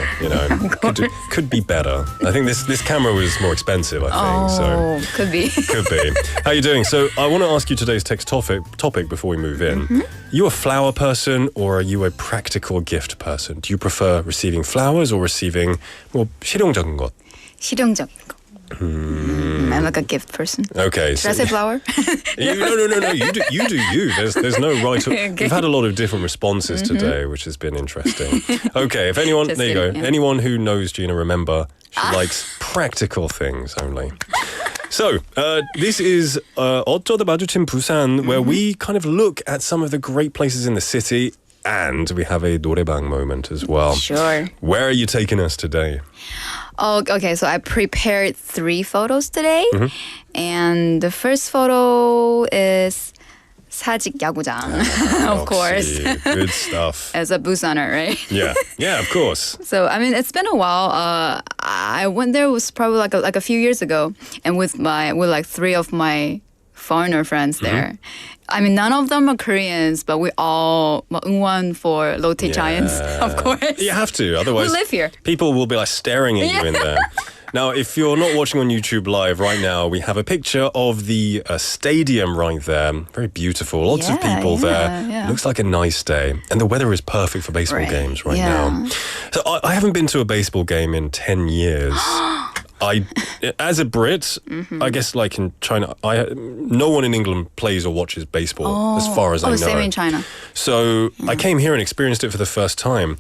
could be better. I think this camera was more expensive, I think. Oh, could be. Could be. How are you doing? So I want to ask you today's text topic before we move in. You a flower person or are you a practical gift person? Do you prefer receiving flowers or receiving 뭐 실용적인 것? 실용적인 거. I'm like a gift person. Okay. Should I say flower? No. You do you. There's no right. Okay. We've had a lot of different responses today, which has been interesting. Okay, if anyone, there you go. Yeah. Anyone who knows Gina, remember she likes practical things only. So, this is 어쩌다 마주친 Busan, where we kind of look at some of the great places in the city, and we have a 노래방 moment as well. Sure. Where are you taking us today? Oh, okay. So I prepared 3 photos today, and the first photo is 사직 야구장, of course. Good stuff. As a Busaner, right? Yeah, of course. So I mean, it's been a while. I went there was probably like a few years ago, and with like 3 of my foreigner friends there. I mean, none of them are Koreans, but we all 응원 for Lotte Giants, of course. You have to, otherwise we live here. People will be like staring at you in there. Now, if you're not watching on YouTube Live right now, we have a picture of the stadium right there. Very beautiful. Lots of people there. Looks like a nice day. And the weather is perfect for baseball games right now. So I haven't been to a baseball game in 10 years. As a Brit, I guess like in China, no one in England plays or watches baseball as far as I know. Same in China. So I came here and experienced it for the first time.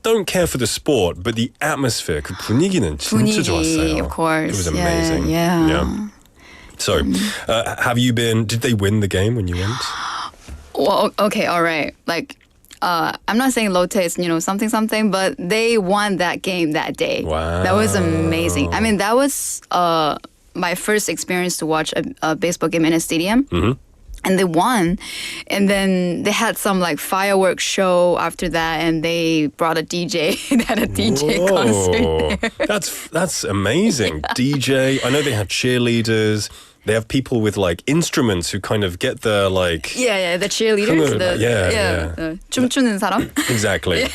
Don't care for the sport, but the atmosphere, 그 분위기는 진짜 좋았어요. Of course. It was amazing. Yeah. So, did they win the game when you went? Well, okay, all right. Like, I'm not saying low taste, something, but they won that game that day. Wow. That was amazing. I mean, that was my first experience to watch a baseball game in a stadium. Mm-hmm. And they won. And then they had some like fireworks show after that, and they brought a DJ. They had a DJ concert there. That's amazing. DJ. I know they have cheerleaders. They have people with like instruments who kind of get the like... Yeah, the cheerleaders. 춤추는 사람. Exactly.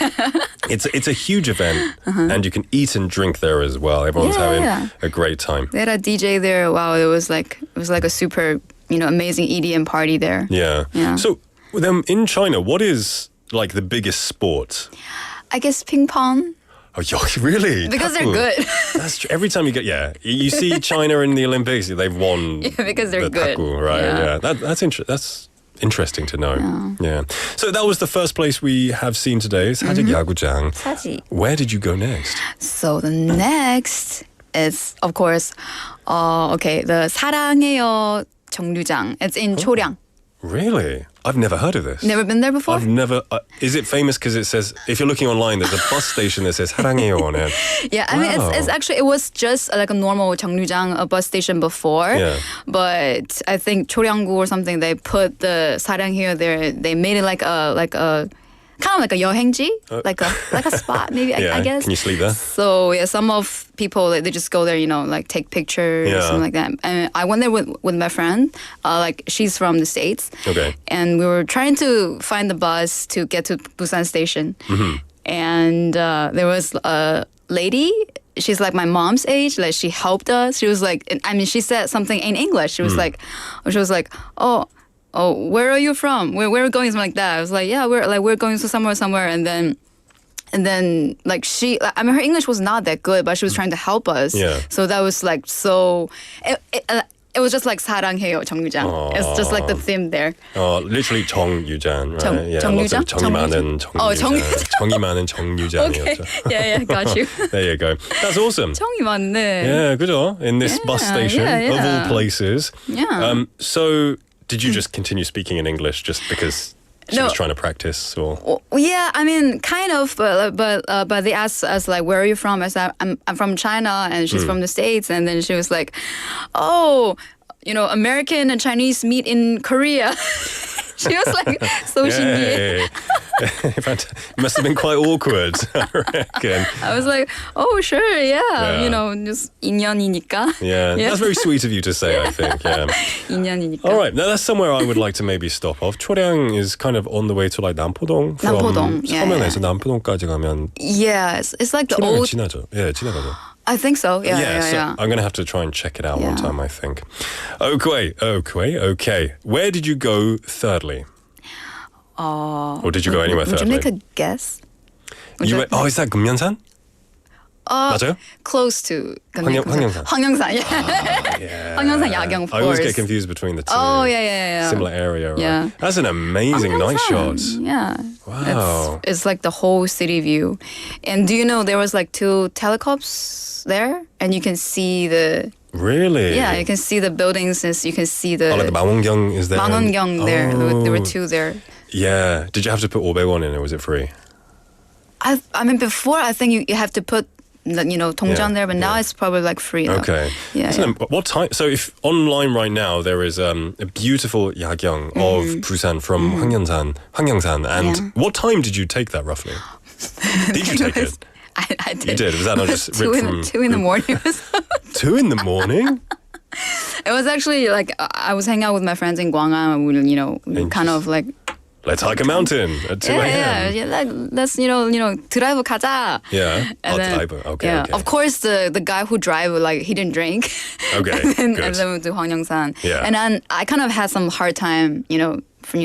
It's a huge event, and you can eat and drink there as well. Everyone's having a great time. They had a DJ there. Wow, it was like a super... amazing EDM party there. Yeah. So then in China, what is like the biggest sport? I guess ping pong. Oh, really? Because they're good. That's true. Every time you see China in the Olympics, they've won. Because they're good. Taku, right? Yeah. That's interesting to know. Yeah. So that was the first place we have seen today. 사직 야구장. 사직. Where did you go next? So the next is, of course, the 사랑해요 정류장. It's in 초량. Really? I've never heard of this. Never been there before? I've never... is it famous because it says... If you're looking online, there's a bus station that says 사랑해요 on it. Yeah, I mean, it's actually... It was just like a normal 정류장, a bus station before. Yeah. But I think 초량구 or something, they put the 사랑해요 there. They made it like a kind of like a 여행지, like a spot maybe. I guess. Can you sleep there? So some of people they just go there, like take pictures, something like that. And I went there with my friend, like she's from the States. Okay. And we were trying to find the bus to get to Busan Station, and there was a lady. She's like my mom's age. Like she helped us. She was like, she said something in English. She was like, oh, where are you from? Where are we going? Something like that. I was like, yeah, we're going to somewhere. And then like her English was not that good, but she was trying to help us. Yeah. So that was like it was just like 사랑해요 정류장. It's just like the theme there. Literally 정유장, right? 정유장? 정이 많은 정유장. 정이 많은 정유장이었죠. Okay. Yeah, got you. There you go. That's awesome. 정이 많네. Yeah, 그죠? In this bus station of all places. Yeah. So did you just continue speaking in English just because she was trying to practice, or? Well, yeah, I mean, kind of, but they asked us like, where are you from? I said, I'm from China, and she's from the States, and then she was like, oh, American and Chinese meet in Korea. She was like so 신기해. It must have been quite awkward, I reckon. I was like, oh, sure, yeah. Just 인연이니까. Yeah, that's very sweet of you to say, I think, yeah. 인연이니까. All right, now that's somewhere I would like to maybe stop off. 초량 is kind of on the way to like 남포동. 남포동, 서면에서 남포동까지 가면. Yeah, it's like the old. 지나죠. Yeah, 지나가죠. I think so. Yeah. I'm going to have to try and check it out one time, I think. Okay. Where did you go thirdly? Or did you go anywhere thirdly? Would you make a guess? Is that 금연산? 맞아요? Close to 황령산. 황령산, yeah. 황령산 야경, of course. I always get confused between the two. Oh, yeah. Similar area, right? Yeah. That's an amazing night shot. Yeah. Wow. It's like the whole city view. And do you know there was like 2 telecoms there? And you can see the... Really? Yeah, you can see the buildings. You can see the... like the 망원경 is there? 망원경 there. There were 2 there. Yeah. Did you have to put 500원 in, or was it free? I mean, before, I think you have to put... 동전 there, but now it's probably like free. Okay. Yeah. What time? So if online right now there is a beautiful 야경 of Busan from Hwangyangsan, and what time did you take that roughly? Did you take it? I did. You did. Was that not just ripped from 2 in the morning? 2 in the morning? It was actually like I was hanging out with my friends in Gwangan, and we kind of like let's hike a mountain at 2 a.m. Let's 드라이브 가자. Yeah. And then, driver. Okay, yeah. okay. Of course, the guy who drive he didn't drink. Okay, and good. then we went to Hwangyongsan. Yeah. And then I kind of had some hard time,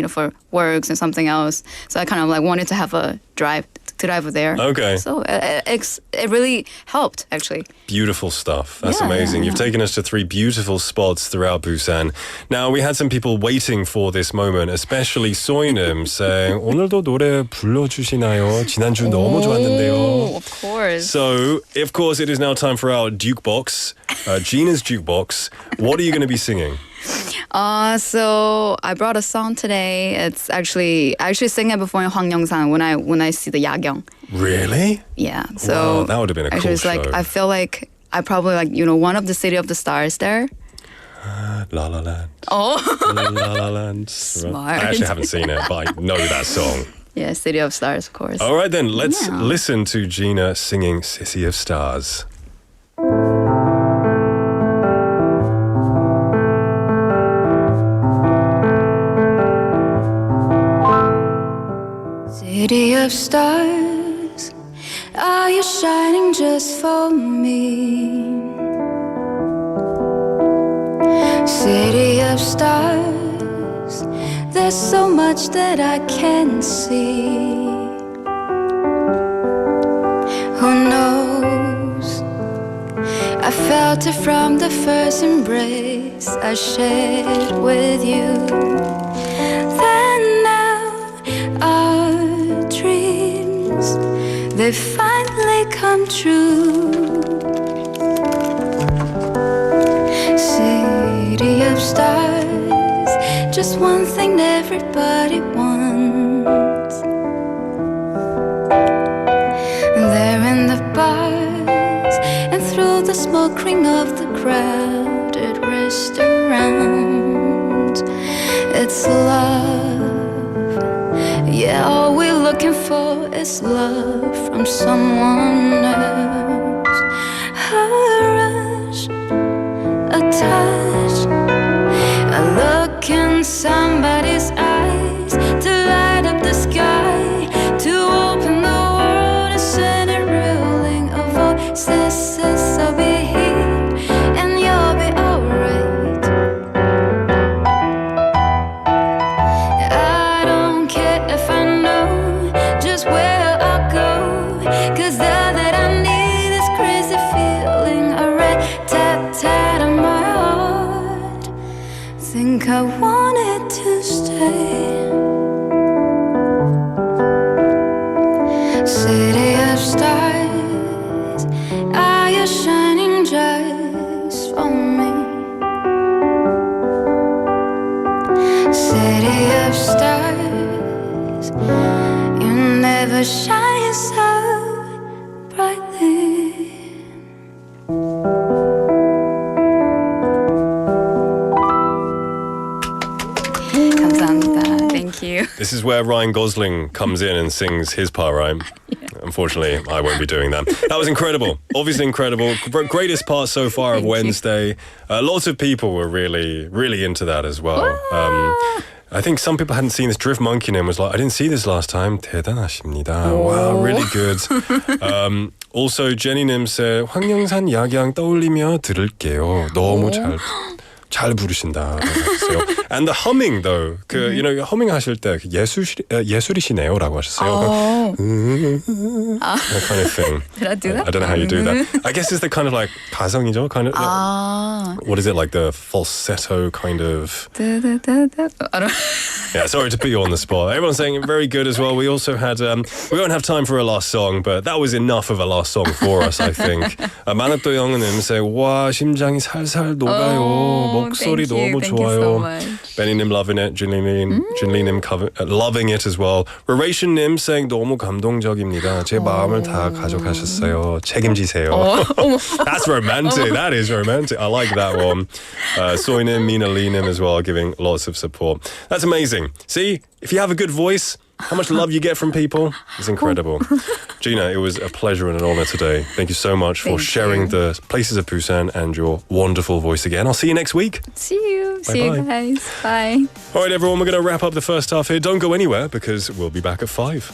for works and something else. So I kind of wanted to have a drive there. Okay. So it really helped, actually. Beautiful stuff. That's Yeah, amazing. yeah. You've taken us to 3 beautiful spots throughout Busan. Now, we had some people waiting for this moment, especially Soinem saying, 오늘도 노래 불러주시나요? 지난주 너무 좋았는데요. Of course. So, of course, it is now time for our Jukebox, Gina's Jukebox. What are you going to be singing? So I brought a song today. It's I actually sang it before in Hwangyongsan when I see the yagyong. Really? Yeah. So Wow, that would have been a actually cool it's like show. I feel like I probably one of the City of the Stars there. La La Land. Oh. La La Land. Smart. I actually haven't seen it, but I know that song. Yeah, City of Stars, of course. All right then, let's Yeah. listen to Gina singing City of Stars. City of stars, are you shining just for me? City of stars, there's so much that I can't see. Who knows? I felt it from the first embrace I shared with you. Then now our dreams, they finally come true. City of stars, just one thing everybody wants. There in the bars and through the smoke ring of the crowded restaurant, it's love. Yeah, all we're looking for is love from someone else. A rush, a touch, a look in somebody's eyes to light up the sky, to open the world and send it reeling. A voice that says I'll be here and you'll be alright. I don't care if I know just where I'll go, 'cause all that I need is crazy feeling, a rat-tat-tat on my heart. Think I wanted to stay. City of stars, are you shining just for me? City of stars, you never shine so brightly. 감사합니다. Thank you. This is where Ryan Gosling comes in and sings his part, right? Unfortunately, I won't be doing that. That was incredible. Obviously incredible. Greatest part so far of Wednesday. Lots of people were really, really into that as well. I think some people hadn't seen this. Drift Monkey Name was like, I didn't see this last time. 대단하십니다. Wow, really good. Also, Jenny Nim said, 황영산 야경 떠올리며 들을게요. 너무 잘 부르신다. And the humming though, humming 하실 때 예술이시네요라고 하셨어요. That kind of thing. Did I do that? I don't know how you do that. I guess it's the kind of like 가성이죠, kind of. What is it, like the falsetto kind of? I don't. Yeah, sorry to put you on the spot. Everyone's saying very good as well. We also had, we won't have time for a last song, but that was enough of a last song for us, I think. 만학도 영은 say, 와, 심장이 살살 녹아요. 목소리 너무 thank 좋아요. you so much. Benny-님 loving it. Junli-님 loving it as well. Relation-님 saying 너무 감동적입니다. 제 마음을 다 가져가셨어요. 책임지세요. That's romantic. That is romantic. I like that one. Soy-님, Mina Lee-님 as well, giving lots of support. That's amazing. See, if you have a good voice, how much love you get from people. It's incredible. Gina, it was a pleasure and an honor today. Thank you so much for sharing the places of Busan and your wonderful voice again. I'll see you next week. See you. Bye-bye. See you guys. Bye. All right, everyone, we're going to wrap up the first half here. Don't go anywhere because we'll be back at 5.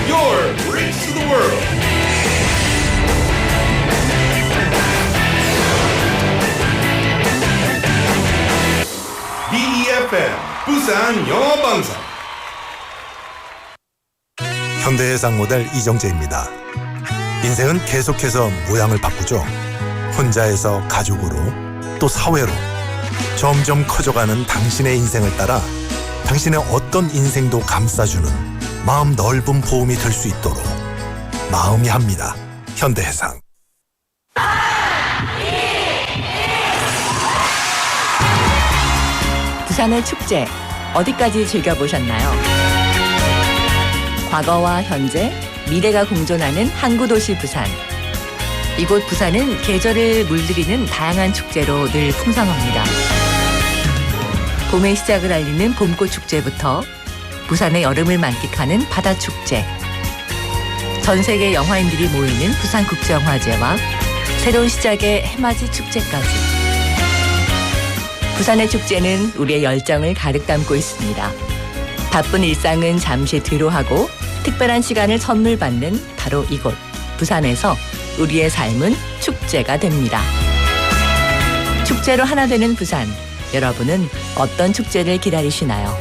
Your bridge to the world. BEFM 부산 영어방송. 현대해상 모델 이정재입니다. 인생은 계속해서 모양을 바꾸죠. 혼자에서 가족으로 또 사회로 점점 커져가는 당신의 인생을 따라 당신의 어떤 인생도 감싸주는 마음 넓은 보험이 될 수 있도록 마음이 합니다. 현대해상. 부산의 축제 어디까지 즐겨보셨나요? 과거와 현재, 미래가 공존하는 항구도시 부산. 이곳 부산은 계절을 물들이는 다양한 축제로 늘 풍성합니다. 봄의 시작을 알리는 봄꽃 축제부터 부산의 여름을 만끽하는 바다축제, 전 세계 영화인들이 모이는 부산국제영화제와 새로운 시작의 해맞이 축제까지. 부산의 축제는 우리의 열정을 가득 담고 있습니다. 바쁜 일상은 잠시 뒤로 하고 특별한 시간을 선물 받는 바로 이곳 부산에서 우리의 삶은 축제가 됩니다. 축제로 하나 되는 부산, 여러분은 어떤 축제를 기다리시나요?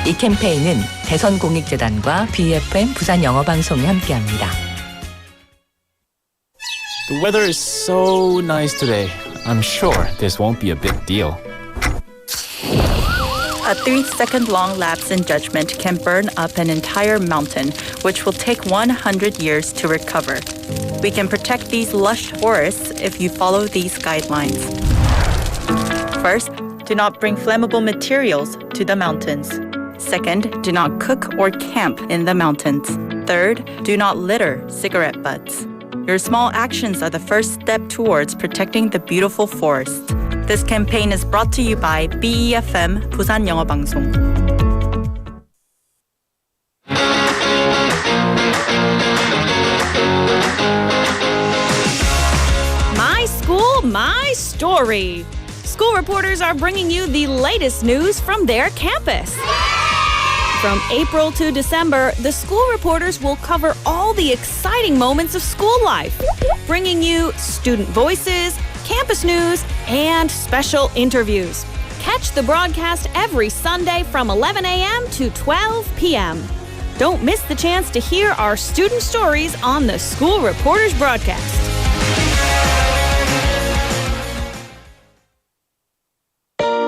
이 캠페인은 대선공익재단과 BFM 부산영어방송이 함께합니다. The weather is so nice today. I'm sure this won't be a big deal. A 3-second long lapse in judgment can burn up an entire mountain, which will take 100 years to recover. We can protect these lush forests if you follow these guidelines. First, do not bring flammable materials to the mountains. Second, do not cook or camp in the mountains. Third, do not litter cigarette butts. Your small actions are the first step towards protecting the beautiful forest. This campaign is brought to you by BEFM 부산영어방송. My school, my story. School reporters are bringing you the latest news from their campus. From April to December, the school reporters will cover all the exciting moments of school life, bringing you student voices, campus news, and special interviews. Catch the broadcast every Sunday from 11 a.m. to 12 p.m. Don't miss the chance to hear our student stories on the School Reporters broadcast.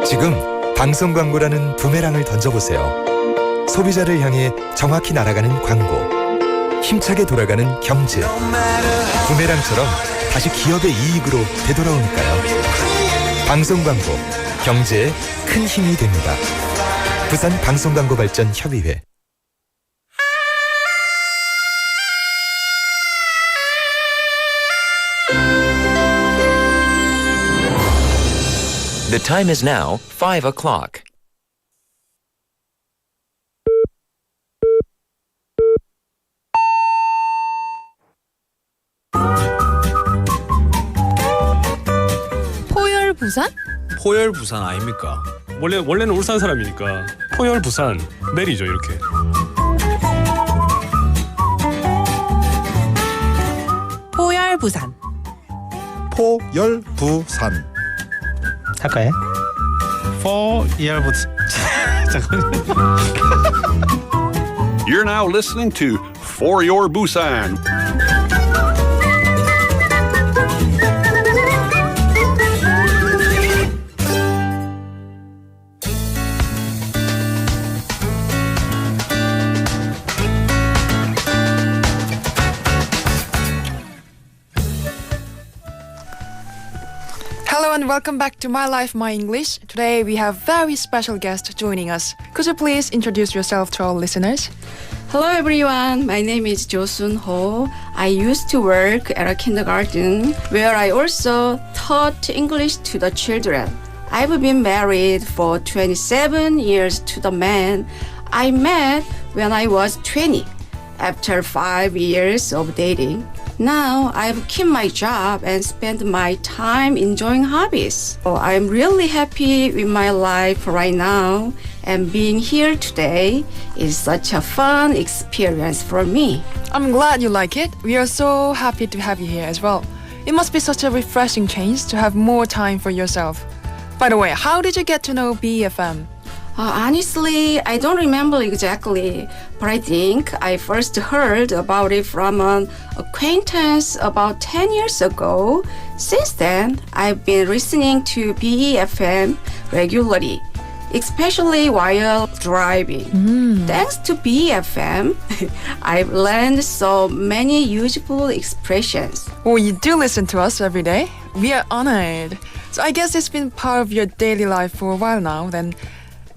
지금 방송 광고라는 부메랑을 던져보세요. 소비자를 향해 정확히 날아가는 광고, 힘차게 돌아가는 경제. 부메랑처럼 다시 기업의 이익으로 되돌아오니까요. 방송 광고, 경제에 큰 힘이 됩니다. 부산 방송광고발전협의회. The time is now 5 o'clock. 포열 부산? 포열 부산 아닙니까? 원래는 울산 사람이니까 포열 부산 내리죠 이렇게. 포열 부산. 포열 부산. 할까요? 포열 부산. 잠깐만요. You're now listening to For Your Busan. Hello and welcome back to My Life, My English. Today we have very special guest joining us. Could you please introduce yourself to our listeners? Hello everyone, my name is Jo-sun Ho. I used to work at a kindergarten where I also taught English to the children. I've been married for 27 years to the man I met when I was 20 after 5 years of dating. Now I've kept my job and spent my time enjoying hobbies. I'm really happy with my life right now, and being here today is such a fun experience for me. I'm glad you like it. We are so happy to have you here as well. It must be such a refreshing change to have more time for yourself. By the way, how did you get to know BFM? Honestly, I don't remember exactly, but I think I first heard about it from an acquaintance about 10 years ago. Since then, I've been listening to BEFM regularly, especially while driving. Thanks to BEFM, I've learned so many useful expressions. Oh, you do listen to us every day? We are honored. So I guess it's been part of your daily life for a while now, then.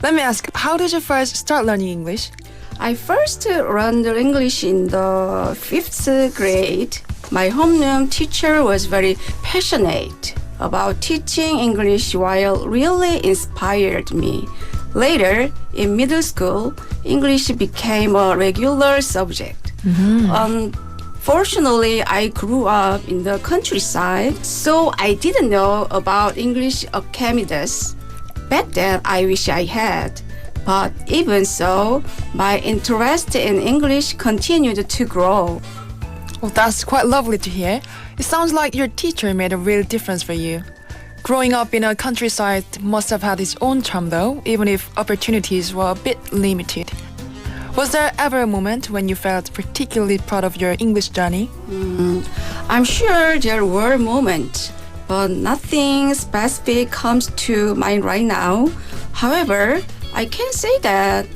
Let me ask, how did you first start learning English? I first learned English in the 5th grade. My homeroom teacher was very passionate about teaching English, while really inspired me. Later, in middle school, English became a regular subject. Unfortunately, I grew up in the countryside, so I didn't know about English academies. Back then, I wish I had. But even so, my interest in English continued to grow. Well, that's quite lovely to hear. It sounds like your teacher made a real difference for you. Growing up in a countryside must have had its own charm though, even if opportunities were a bit limited. Was there ever a moment when you felt particularly proud of your English journey? I'm sure there were moments, but nothing specific comes to mind right now. However, I can say that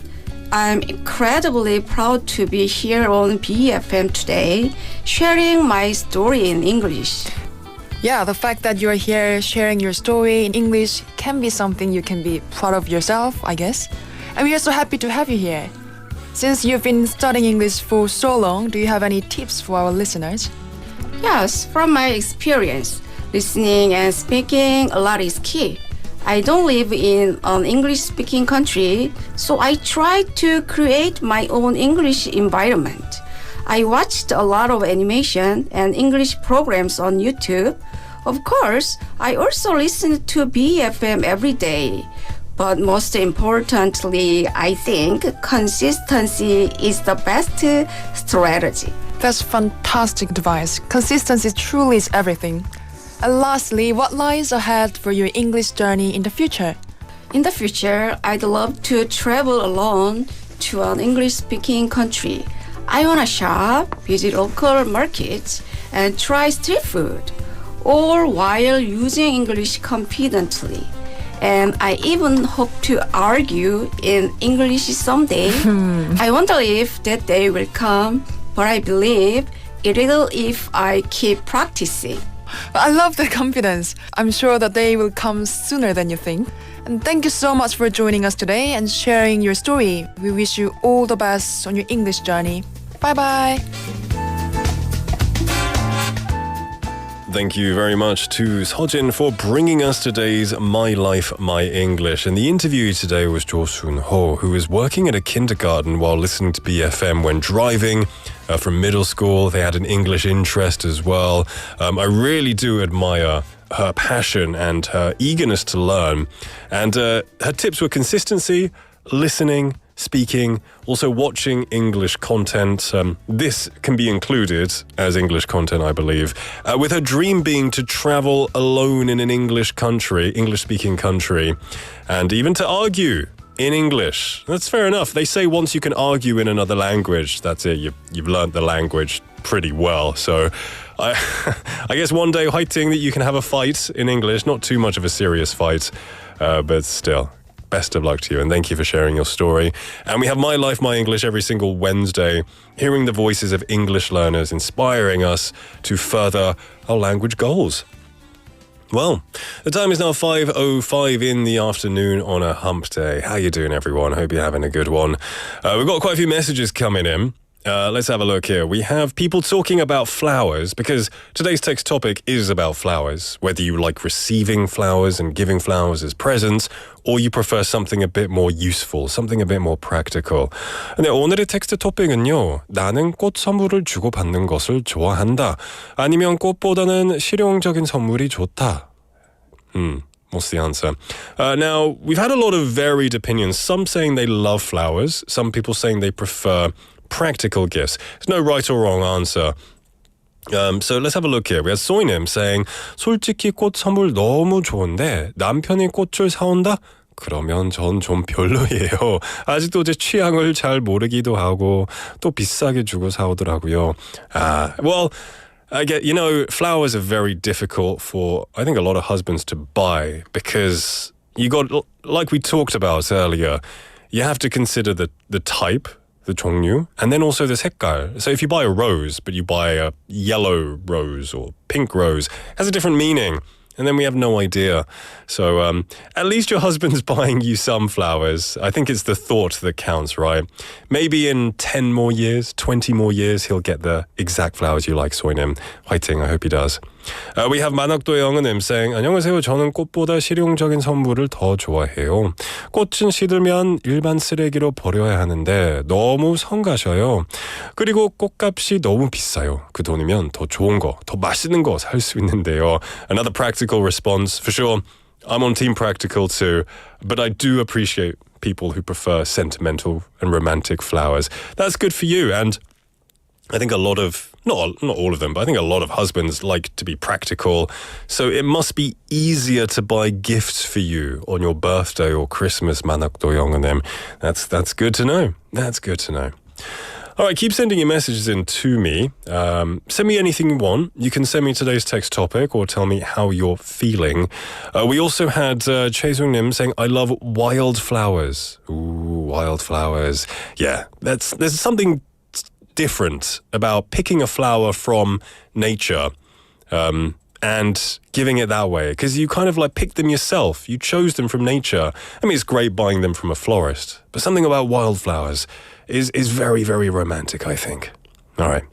I'm incredibly proud to be here on BFM today, sharing my story in English. Yeah, the fact that you're here sharing your story in English can be something you can be proud of yourself, I guess. And we are so happy to have you here. Since you've been studying English for so long, do you have any tips for our listeners? Yes, from my experience, listening and speaking a lot is key. I don't live in an English-speaking country, so I try to create my own English environment. I watched a lot of animation and English programs on YouTube. Of course, I also listen to BFM every day. But most importantly, I think consistency is the best strategy. That's fantastic advice. Consistency truly is everything. And lastly, what lies ahead for your English journey in the future? In the future, I'd love to travel alone to an English-speaking country. I want to shop, visit local markets, and try street food, all while using English confidently. And I even hope to argue in English someday. I wonder if that day will come, but I believe it will if I keep practicing. I love the confidence. I'm sure that day will come sooner than you think. And thank you so much for joining us today and sharing your story. We wish you all the best on your English journey. Bye-bye. Thank you very much to Seojin for bringing us today's My Life, My English. And the interviewee today was Jo-sun Ho, who was working at a kindergarten while listening to BFM when driving from middle school. They had an English interest as well. I really do admire her passion and her eagerness to learn. And her tips were consistency, listening, speaking, also watching English content. This can be included as English content, I believe. With her dream being to travel alone in an English-speaking country, and even to argue in English. That's fair enough. They say once you can argue in another language, that's it. You've learned the language pretty well. So I guess one day, hoping that you can have a fight in English, not too much of a serious fight, but still. Best of luck to you, and thank you for sharing your story. And we have My Life, My English every single Wednesday, hearing the voices of English learners, inspiring us to further our language goals. Well, the time is now 5:05 in the afternoon on a hump day. How you doing, everyone? Hope you're having a good one. We've got quite a few messages coming in. Let's have a look here. We have people talking about flowers because today's text topic is about flowers. Whether you like receiving flowers and giving flowers as presents or you prefer something a bit more useful, something a bit more practical. 네, 오늘의 텍스트 토픽은요. 나는 꽃 선물을 주고받는 것을 좋아한다. 아니면 꽃보다는 실용적인 선물이 좋다. What's the answer? Now, we've had a lot of varied opinions. Some saying they love flowers. Some people saying they prefer practical gifts. There's no right or wrong answer. So let's have a look here. We had 소이님 saying 솔직히 꽃 선물 너무 좋은데 남편이 꽃을 사온다? 그러면 전 좀 별로예요. 아직도 제 취향을 잘 모르기도 하고 또 비싸게 주고 사오더라고요. Well, I get, flowers are very difficult for, I think, a lot of husbands to buy because you got, like we talked about earlier, you have to consider the type, the 종류, and then also the 색깔. So if you buy a rose, but you buy a yellow rose or pink rose, it has a different meaning. And then we have no idea. So at least your husband's buying you some flowers. I think it's the thought that counts, right? Maybe in 10 more years, 20 more years, he'll get the exact flowers you like, 소이님. 화이팅, I hope he does. We have 만학도의 영은님 saying, 안녕하세요. 저는 꽃보다 실용적인 선물을 더 좋아해요. 꽃은 시들면 일반 쓰레기로 버려야 하는데 너무 성가셔요. 그리고 꽃값이 너무 비싸요. 그 돈이면 더 좋은 거, 더 맛있는 거 살 수 있는데요. Another practical response, for sure. I'm on team practical too, but I do appreciate people who prefer sentimental and romantic flowers. That's good for you, and I think a lot of, not all of them, but I think a lot of husbands like to be practical. So it must be easier to buy gifts for you on your birthday or Christmas, 만학도 영은님. That's good to know. That's good to know. All right, keep sending your messages in to me. Send me anything you want. You can send me today's text topic or tell me how you're feeling. We also had Choi Sung-nim saying, I love wildflowers. Ooh, wildflowers. Yeah, there's something different about picking a flower from nature and giving it that way, because you kind of like picked them yourself. You chose them from nature. I mean, it's great buying them from a florist, but something about wildflowers is very, very romantic, I think. All right.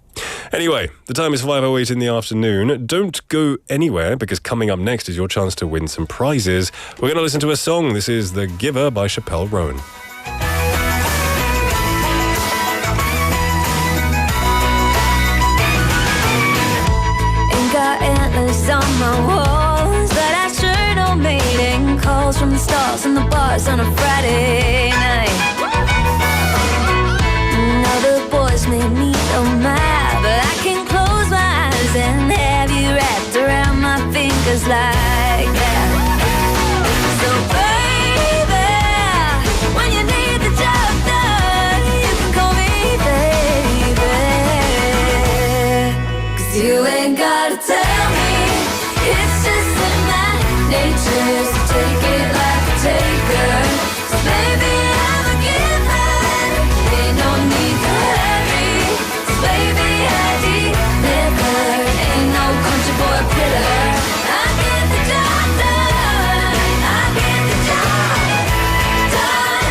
Anyway, the time is 5:08 in the afternoon. Don't go anywhere, because coming up next is your chance to win some prizes. We're going to listen to a song. This is The Giver by Chappelle Roan. Antlers on my walls, but I sure don't mating calls from the stars and the bars on a Friday night. Now the boys made me so mad, but I can close my eyes and have you wrapped around my fingers like that. So baby, when you need the job done, you can call me baby, 'cause you ain't gotta tell me. It's just in my nature, so take it like a taker. So baby, I'm a giver, ain't no need to hurry. So baby, I deliver, ain't no country boy critter. I get the job done, I get the job done.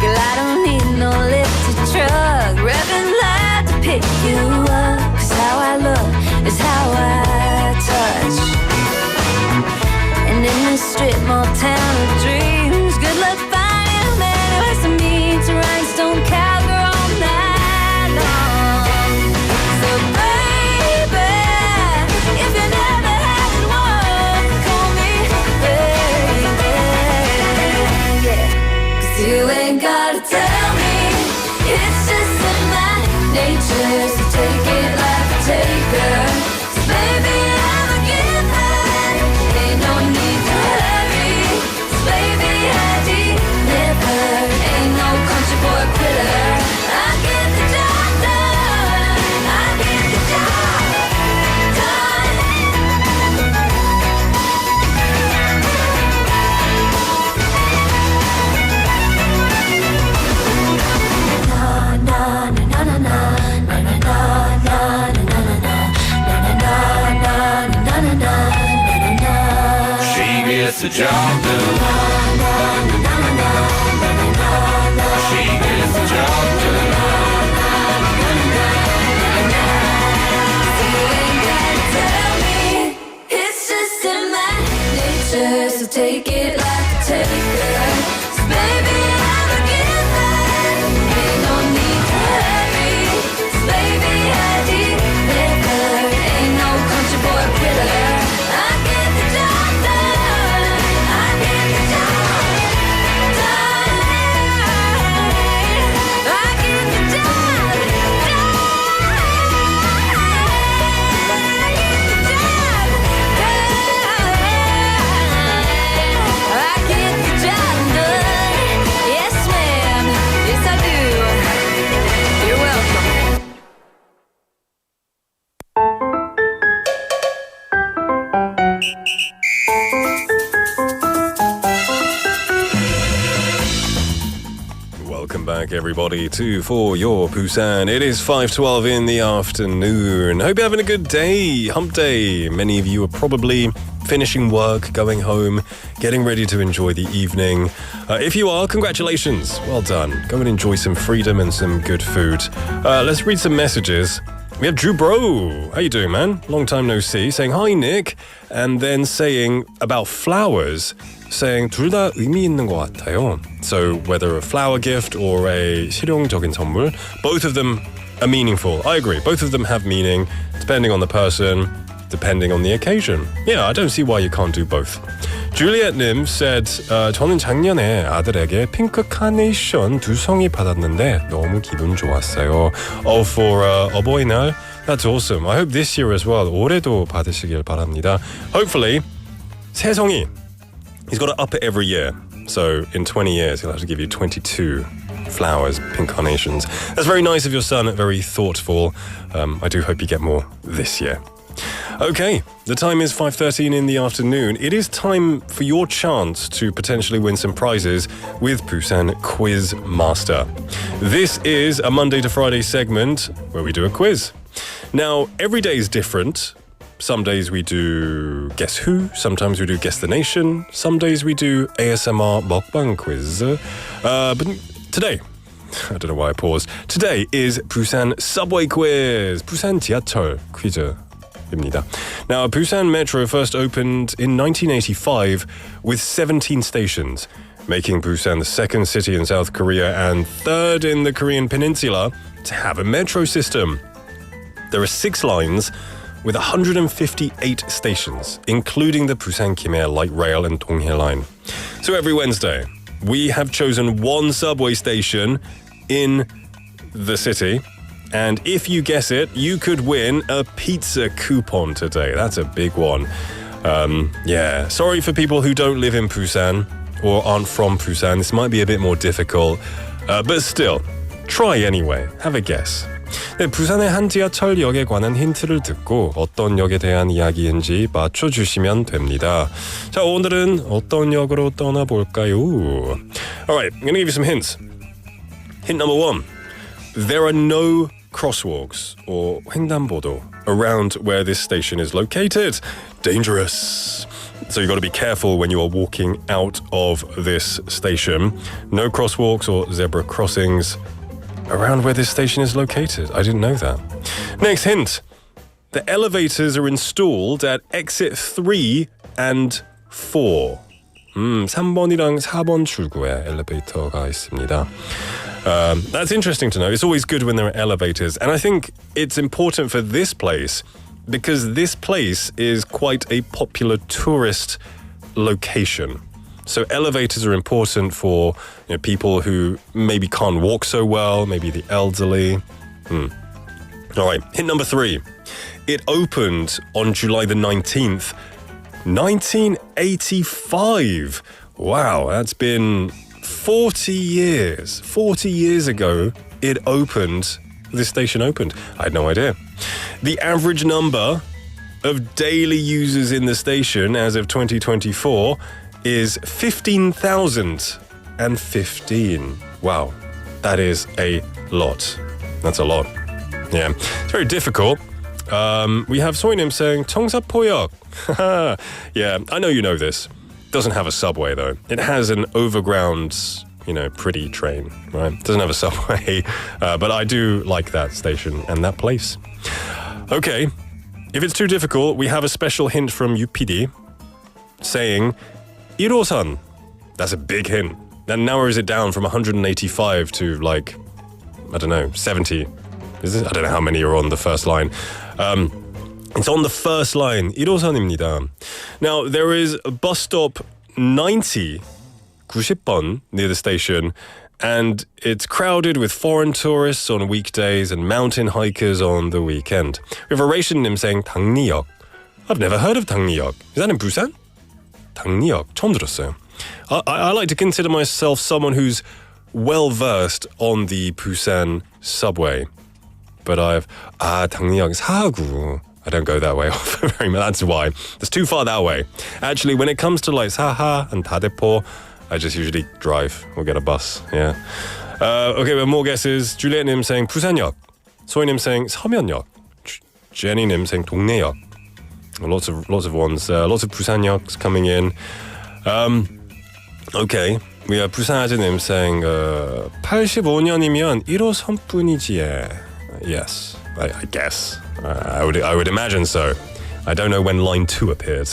Girl, I don't need no lifted truck, revving loud to pick you up. 'Cause how I look is how I touch. And in this strip mall town of dreams, good luck finding a man who has to meet to rhinestone cowgirl all night long. So baby, if you never had one, call me baby, yeah. 'Cause you ain't gotta tell me, it's just in my nature, so take it like a taker. So baby, I'm a giver, ain't no need to hurry. So baby, I deliver, ain't no country boy quitter. I get the job done, I get the job done. gets the job done. She gets the job done. It's just in my nature, so take it like a taker. So baby, I'm a giver. Ain't no need to hurry. So baby, I deliver. Ain't no country boy quitter. I get the job done. I get the job done. I get the job done. Welcome back, everybody, to For Your Busan. It is 5:12 in the afternoon. Hope you're having a good day, hump day. Many of you are probably finishing work, going home, getting ready to enjoy the evening. If you are, congratulations. Well done. Go and enjoy some freedom and some good food. Let's read some messages. We have Drew Bro. How you doing, man? Long time no see. Saying, hi, Nick. And then saying about flowers, saying 둘 다 의미 있는 것 같아요. So whether a flower gift or a 실용적인 선물, both of them are meaningful. I agree. Both of them have meaning, depending on the person, depending on the occasion. Yeah, I don't see why you can't do both. Juliet Nim said, 저는 작년에 아들에게 핑크 카네이션 2송이 받았는데 너무 기분 좋았어요. Oh, for 어버이날? That's awesome. I hope this year as well. 올해도 받으시길 바랍니다. Hopefully, 3송이. He's got to up it every year. So in 20 years, he'll have to give you 22 flowers, pink carnations. That's very nice of your son, very thoughtful. I do hope you get more this year. Okay, the time is 5:13 in the afternoon. It is time for your chance to potentially win some prizes with Busan Quiz Master. This is a Monday to Friday segment where we do a quiz. Now, every day is different. Some days we do Guess Who, sometimes we do Guess the Nation, some days we do ASMR 먹방 quiz. But today, I don't know why I paused. Today is Busan Subway Quiz, Busan 지하철 퀴즈입니다. Now, Busan Metro first opened in 1985 with 17 stations, making Busan the second city in South Korea and third in the Korean peninsula to have a metro system. There are 6 lines with 158 stations, including the Busan Kim-ae Light Rail and Donghae Line. So every Wednesday, we have chosen one subway station in the city, and if you guess it, you could win a pizza coupon today. That's a big one. Yeah, sorry for people who don't live in Busan or aren't from Busan. This might be a bit more difficult, but still, try anyway. Have a guess. 네, 부산의 한 지하철역에 관한 힌트를 듣고 어떤 역에 대한 이야기인지 맞춰주시면 됩니다. 자, 오늘은 어떤 역으로 떠나볼까요? Alright, I'm going to give you some hints. Hint number 1. There are no crosswalks or 횡단보도 around where this station is located. Dangerous. So you've got to be careful when you are walking out of this station. No crosswalks or zebra crossings around where this station is located. I didn't know that. Next hint. The elevators are installed at exit 3 and 4. 3번이랑 4번 출구에 엘리베이터가 있습니다. That's interesting to know. It's always good when there are elevators. And I think it's important for this place because this place is quite a popular tourist location. So elevators are important for people who maybe can't walk so well, maybe the elderly. All right, hint number 3. It opened on July the 19th, 1985. Wow, that's been 40 years. 40 years ago, it opened. This station opened. I had no idea. The average number of daily users in the station as of 2024 is 15,015. Wow, that is a lot. That's a lot. Yeah, it's very difficult. We have Soinim saying 청사포역. Yeah, I know you know this. doesn't have a subway though. It has an overground, pretty train, right? It doesn't have a subway, but I do like that station and that place. Okay, if it's too difficult, we have a special hint from UPD saying 1호선. That's a big hint. That narrows it down from 185 to 70. I don't know how many are on the first line. It's on the first line. 1호선입니다. Now, there is a bus stop 90, 90번, near the station, and it's crowded with foreign tourists on weekdays and mountain hikers on the weekend. We have a Ration-님 saying 당리역. I've never heard of 당리역. Is that in Busan? 당리역. 처음 들었어요. I like to consider myself someone who's well-versed on the Busan subway. But 당리역, 사하구. I don't go that way very much. That's why. It's too far that way. Actually, when it comes to 사하 and 다대포, I just usually drive or get a bus. Yeah. Okay, we have more guesses. Juliet-님 saying 부산역. Soy-님 saying 서면역. Jenny-님 saying 동네역. Lots of ones. Lots of 부산역's coming in. Okay. We have 부산아재님 saying 85년이면 1호선뿐이지에. Yes, I guess. I would imagine so. I don't know when line 2 appeared.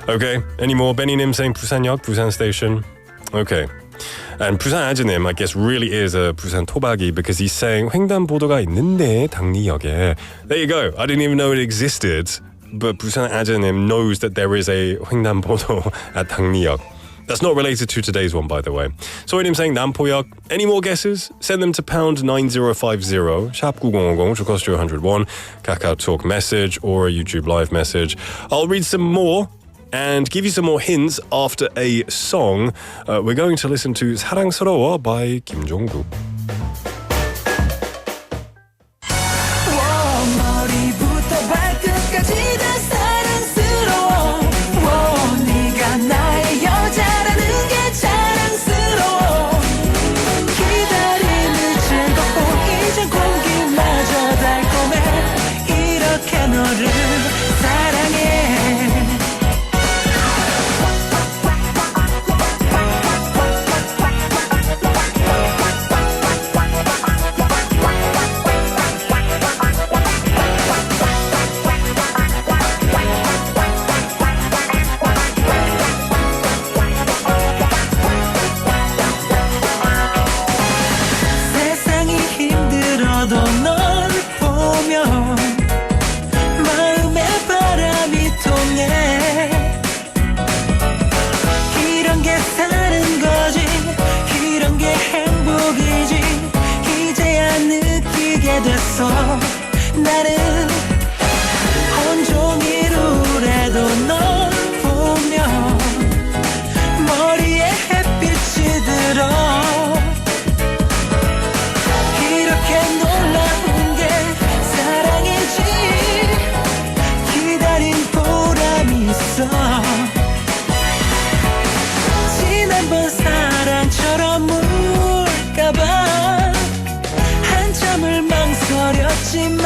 Okay, any more? Benny-님 saying 부산역, Busan station. Okay. And 부산아재님, I guess, really is a 부산 토박이 because he's saying 횡단보도가 있는데 당리역에. There you go. I didn't even know it existed. But 부산아재님 knows that there is a 횡단보도 at 당리역. That's not related to today's one, by the way. 소희님 saying 남포역. Any more guesses? Send them to pound 9050, 샵 9050, should cost you 101, Kakao Talk message or a YouTube live message. I'll read some more and give you some more hints after a song. We're going to listen to 사랑스러워 by 김종국. 나는 온종일 우울해도 널 보면 머리에 햇빛이 들어 이렇게 놀라운 게 사랑이지 기다린 보람이 있어 지난번 사랑처럼 울까봐 한참을 망설였지만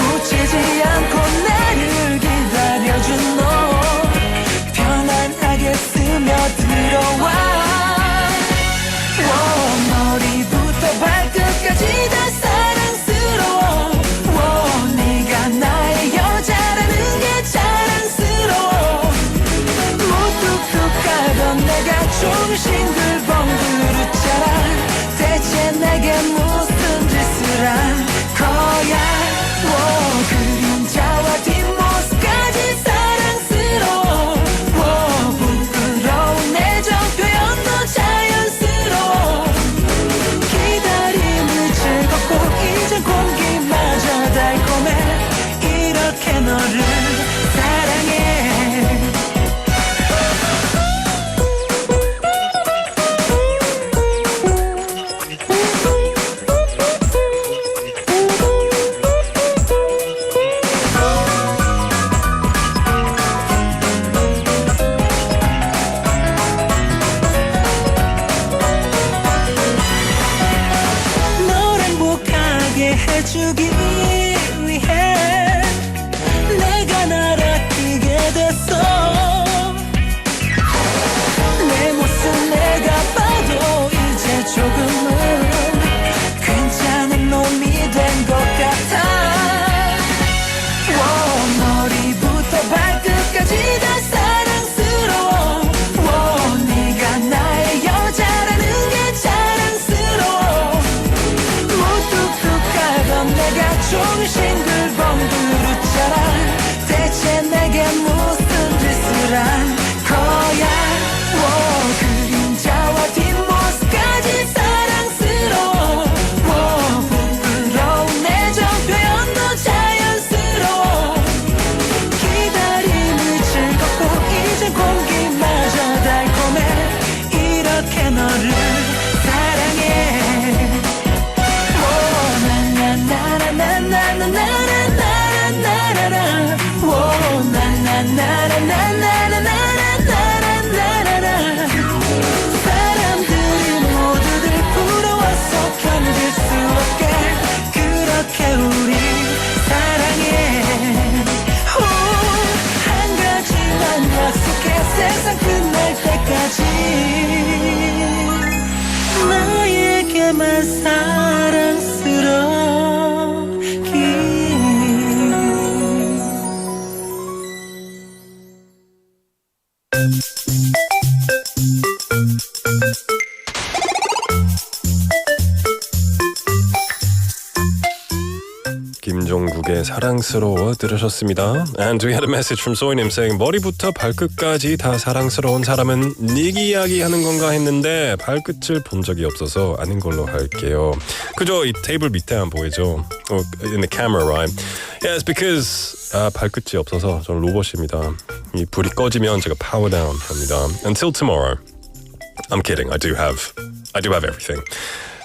웃지지 않고 나를 기다려준 너 편안하게 스며들어와 머리부터 발끝까지 다 사랑스러워 네가 나의 여자라는 게 자랑스러워 무뚝뚝하던 내가 좀 싱글벙글했잖아 대체 내게 무슨 짓을 한 거야 그림자와 뒷모습까지 사랑스러워 부끄러운 애정 표현도 자연스러워 기다림이 즐겁고 이젠 공기마저 달콤해 이렇게 너를 사랑해 해주기 위해 내가 날 아끼게 됐어 내가 종일 싱글벙글 웃잖아 대체 내게 무슨 짓을 한 거야 그림자와 뒷모습까지 사랑스러워 부끄러운 애정 표현도 자연스러워 기다림이 즐겁고 이제 공기마저 달콤해 이렇게 너를 사랑해 사람들이 모두들 부러워서 견딜 수 없게 그렇게 우리 사랑해 한 가지만 약속해 세상 끝날 때까지 나에게만 사랑스러워 김종국의 사랑스러워 들으셨습니다. And we had a message from 소희님 saying 머리부터 발끝까지 다 사랑스러운 사람은 니기야기 하는 건가 했는데 발끝을 본 적이 없어서 아닌 걸로 할게요. 그죠? 이 테이블 밑에 한 보이죠? In the camera, right? Yeah, it's because 발끝이 없어서 저는 로봇입니다. 이 불이 꺼지면 제가 power down 합니다. Until tomorrow. I'm kidding. I do have everything.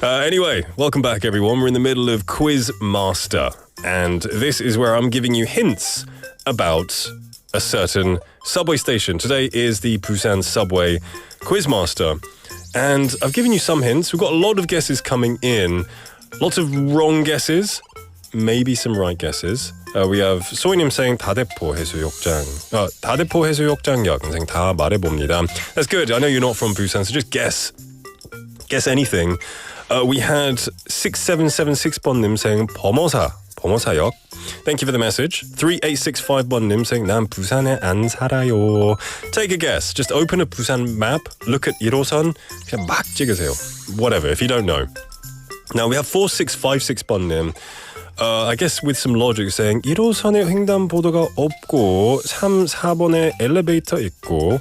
Anyway, welcome back everyone. We're in the middle of Quiz Master. And this is where I'm giving you hints about a certain subway station. Today is the Busan Subway Quiz Master. And I've given you some hints. We've got a lot of guesses coming in. Lots of wrong guesses. Maybe some right guesses. We have 소희님 saying 다대포 해수욕장. 다대포 해수욕장역. 선생님 다 말해봅니다. That's good. I know you're not from Busan, so just guess. Guess anything. We had 6776번님 saying 범어사역. Thank you for the message. 3865번님 saying 난 부산에 안 살아요. Take a guess. Just open a Busan map, look at 1호선, 그냥 막 찍으세요. Whatever, if you don't know. Now we have 4656번님. I guess with some logic saying 1호선에 횡단보도가 없고 3, 4번에 엘리베이터 있고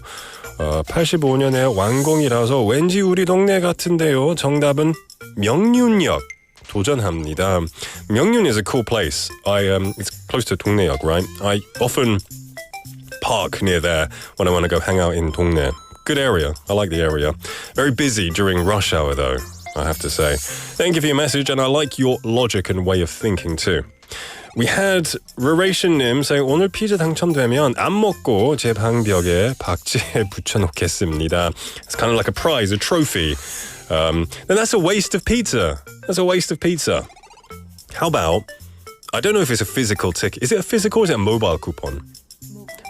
85년에 완공이라서 왠지 우리 동네 같은데요. 정답은 명륜역. 도전합니다. 명륜 is a cool place. It's close to 동네역, right? I often park near there when I want to go hang out in 동네. Good area. I like the area. Very busy during rush hour though, I have to say. Thank you for your message and I like your logic and way of thinking too. We had Raration님 saying 오늘 피자 당첨되면 안 먹고 제 방벽에 박지에 붙여놓겠습니다. It's kind of like a prize, a trophy. Then that's a waste of pizza. That's a waste of pizza. How about, I don't know if it's a physical ticket. Is it a physical or is it a mobile coupon?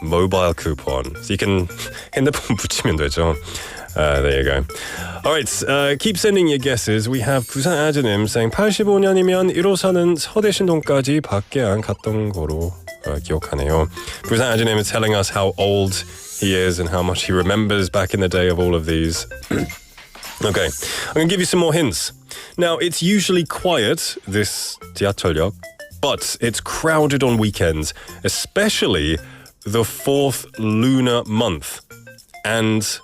Mobile coupon. So you can 핸드폰 붙이면 되죠. There you go. Alright, keep sending your guesses. We have 부산 아즈님 saying 85년이면 1호선은 서대신동까지 밖에 안 갔던 거로 기억하네요. 부산 아즈님 is telling us how old he is and how much he remembers back in the day of all of these. Okay, I'm going to give you some more hints. Now, it's usually quiet, this 지하철역, but it's crowded on weekends, especially the 4th lunar month and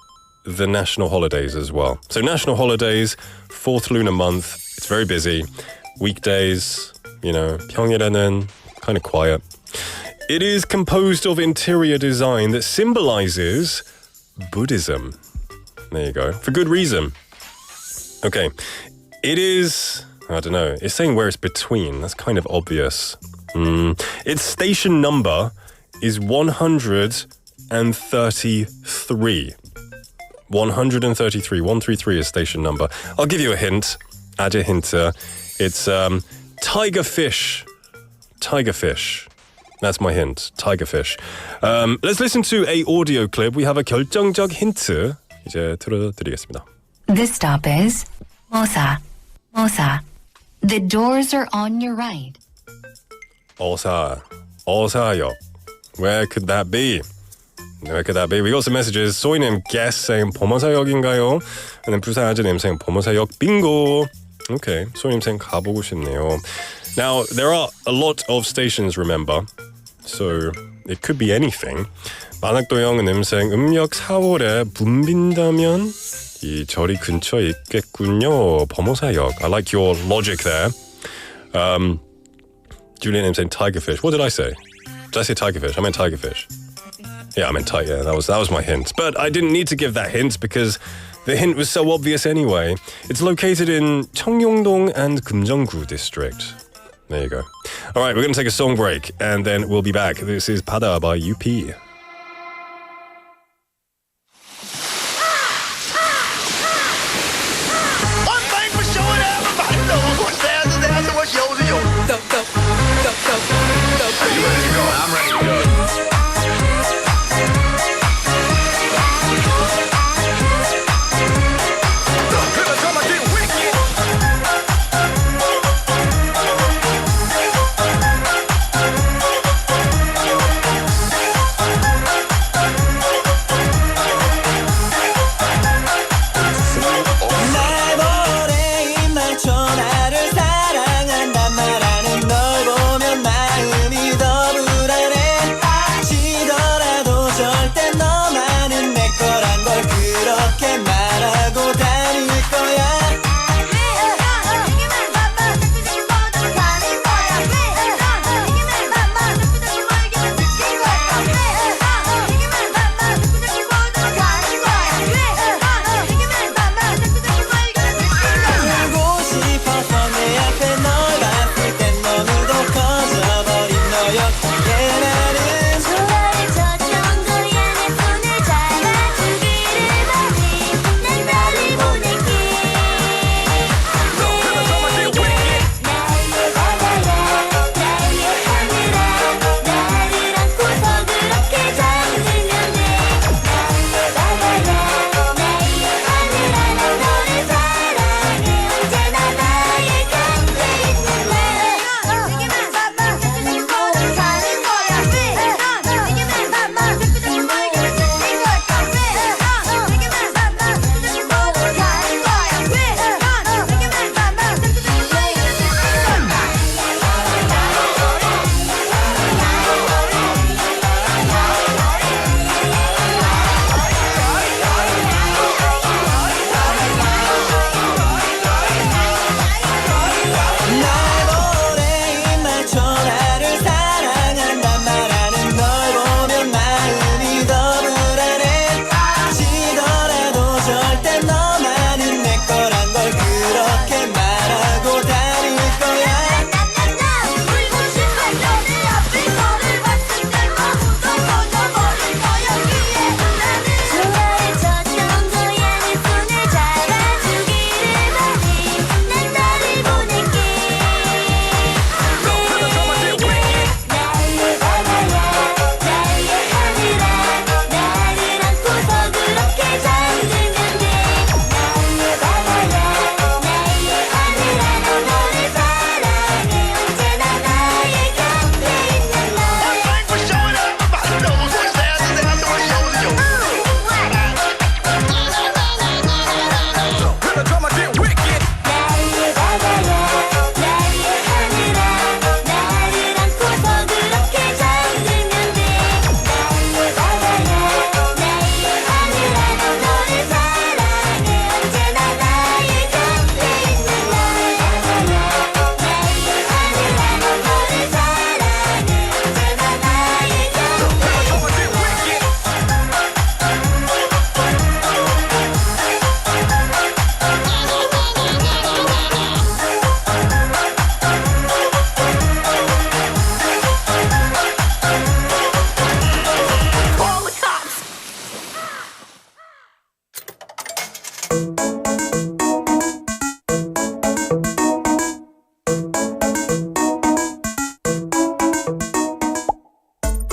the national holidays as well. So national holidays, 4th lunar month, it's very busy. Weekdays, 평일에는 kind of quiet. It is composed of interior design that symbolizes Buddhism. There you go. For good reason. Okay. It is, I don't know, it's saying where it's between. That's kind of obvious. Its station number is 133. 133. 133 is station number. I'll give you a hint. 아재 힌트. It's tigerfish. Tigerfish. That's my hint. Tigerfish. Let's listen to a audio clip. We have a 결정적 힌트. 이제 들어드리겠습니다. This stop is Mosa. The doors are on your right. 어사역. Where could that be? Where could that be? We got some messages. 소희님 guess saying 범어사역인가요? And then 부산 아재님 saying 범어사역 bingo. Okay. 소희님 saying 가보고 싶네요. Now, there are a lot of stations, remember, so it could be anything. 만학도형 음생 음력 4월에 붐빈다면 이 절이 근처에 있겠군요. 범호사역. I like your logic there. Julian M saying tigerfish. What did I say? Did I say tigerfish? I meant tigerfish. Yeah, I meant tiger. Yeah, that was my hint. But I didn't need to give that hint because the hint was so obvious anyway. It's located in 청룡동 and 금정구 district. There you go. All right, we're going to take a song break and then we'll be back. This is 바다 by UP.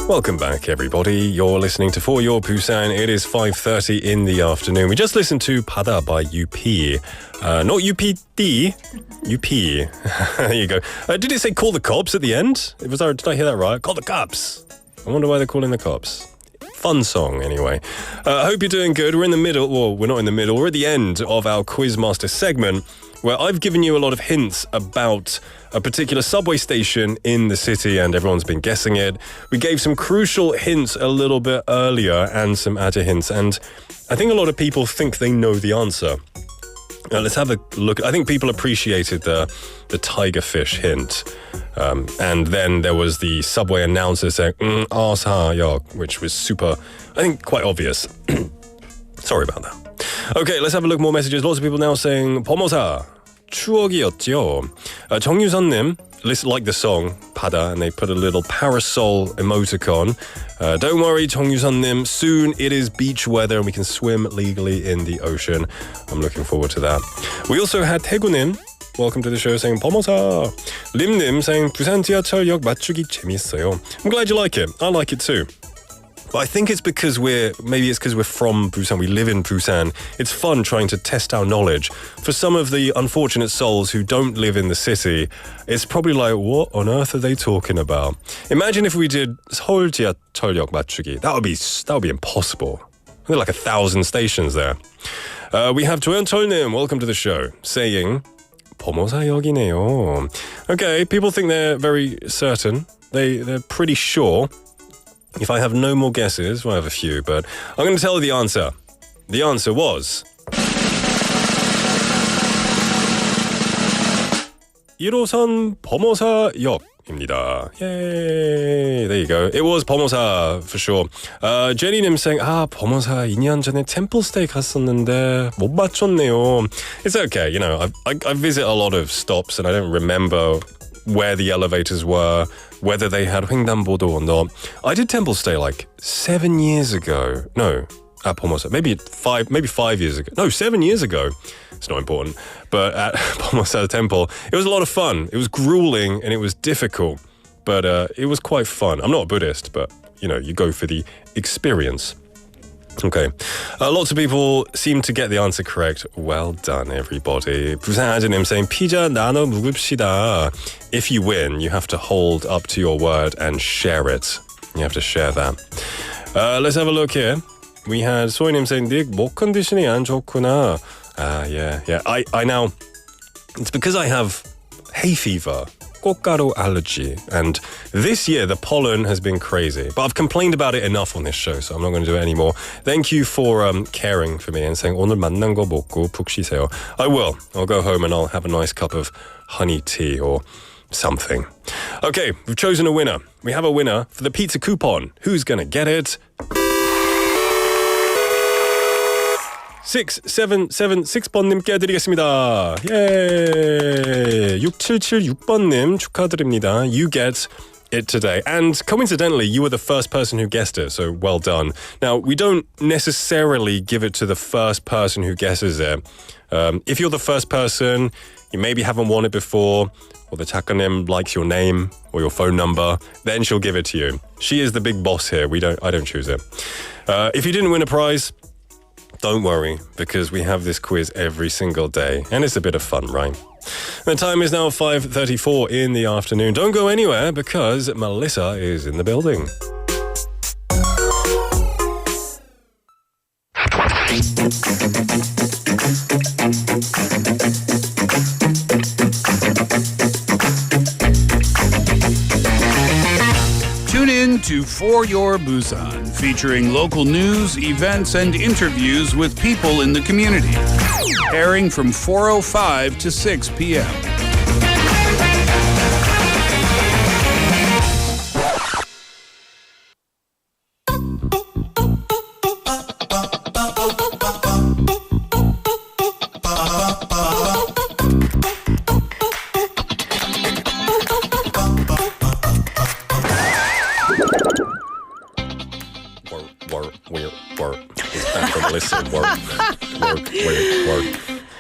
Welcome back, everybody. You're listening to For Your Busan. It is 5:30 in the afternoon. We just listened to 바다 by UP. Not UPD, UP. There you go. Did it say call the cops at the end? Did I hear that right? Call the cops. I wonder why they're calling the cops. Fun song, anyway. I hope you're doing good. We're in the middle. Well, we're not in the middle. We're at the end of our Quiz Master segment. where I've given you a lot of hints about a particular subway station in the city and everyone's been guessing it. We gave some crucial hints a little bit earlier and some added hints, and I think a lot of people think they know the answer. Let's have a look. I think people appreciated the tiger fish hint. And then there was the subway announcer saying, 아사역, which was super, I think, quite obvious. Sorry about that. Okay, let's have a look more messages. Lots of people now saying, 범어사, 추억이었죠. 정유선님, like the song, 바다, and they put a little parasol emoticon. Don't worry, 정유선님, soon it is beach weather and we can swim legally in the ocean. I'm looking forward to that. We also had 태구님, welcome to the show, saying 범어사. 림님 saying 부산 지하철역 맞추기 재밌어요. I'm glad you like it. I like it too. But I think it's because we're from Busan, we live in Busan. It's fun trying to test our knowledge. For some of the unfortunate souls who don't live in the city, it's probably like, what on earth are they talking about? Imagine if we did 서울 지하철역 맞추기. That would be impossible. There are like 1,000 stations there. We have 조현철님, welcome to the show, saying 범어사역이네요. Okay, people think they're very certain. They're pretty sure. If I have no more guesses, well, I have a few, but I'm going to tell you the answer. The answer was 1호선 범어사역입니다. Yay! There you go. It was 범어사 for sure. Jenny님 saying, 범어사 2년 전에 템플스테이 갔었는데 못 맞췄네요. It's okay, you know, I visit a lot of stops and I don't remember where the elevators were, whether they had 횡단보도 or not. I did temple stay like 7 years ago. No, at Pomosa. Maybe 5 years ago. No, 7 years ago. It's not important. But at Pomosa Temple, it was a lot of fun. It was grueling and it was difficult, but it was quite fun. I'm not a Buddhist, but you know, you go for the experience. Okay, lots of people seem to get the answer correct. Well done, everybody. 부산 아저님 saying 피자 나눠 먹읍시다. If you win, you have to hold up to your word and share it. You have to share that. Let's have a look here. We had 소희님 saying 닉 목 컨디션이 안 좋구나. Yeah. I now, it's because I have hay fever. 꽃가루 allergy, and this year the pollen has been crazy, but I've complained about it enough on this show, so I'm not going to do it anymore. Thank you for caring for me and saying 오늘 만난 거 먹고 푹 쉬세요. I will. I'll go home and I'll have a nice cup of honey tea or something. Okay, we've chosen a winner. We have a winner for the pizza coupon. Who's going to get it? 6776번님께 드리겠습니다. 예! 6776번님 축하드립니다. You get it today. And coincidentally, you were the first person who guessed it, so well done. Now, we don't necessarily give it to the first person who guesses it. If you're the first person, you maybe haven't won it before, or the 작가님 likes your name or your phone number, then she'll give it to you. She is the big boss here. I don't choose it. If you didn't win a prize, don't worry, because we have this quiz every single day, and it's a bit of fun, right? The time is now 5:34 in the afternoon. Don't go anywhere, because Melissa is in the building. Tune in to For Your Busan, featuring local news, events, and interviews with people in the community. Airing from 4:05 to 6 p.m.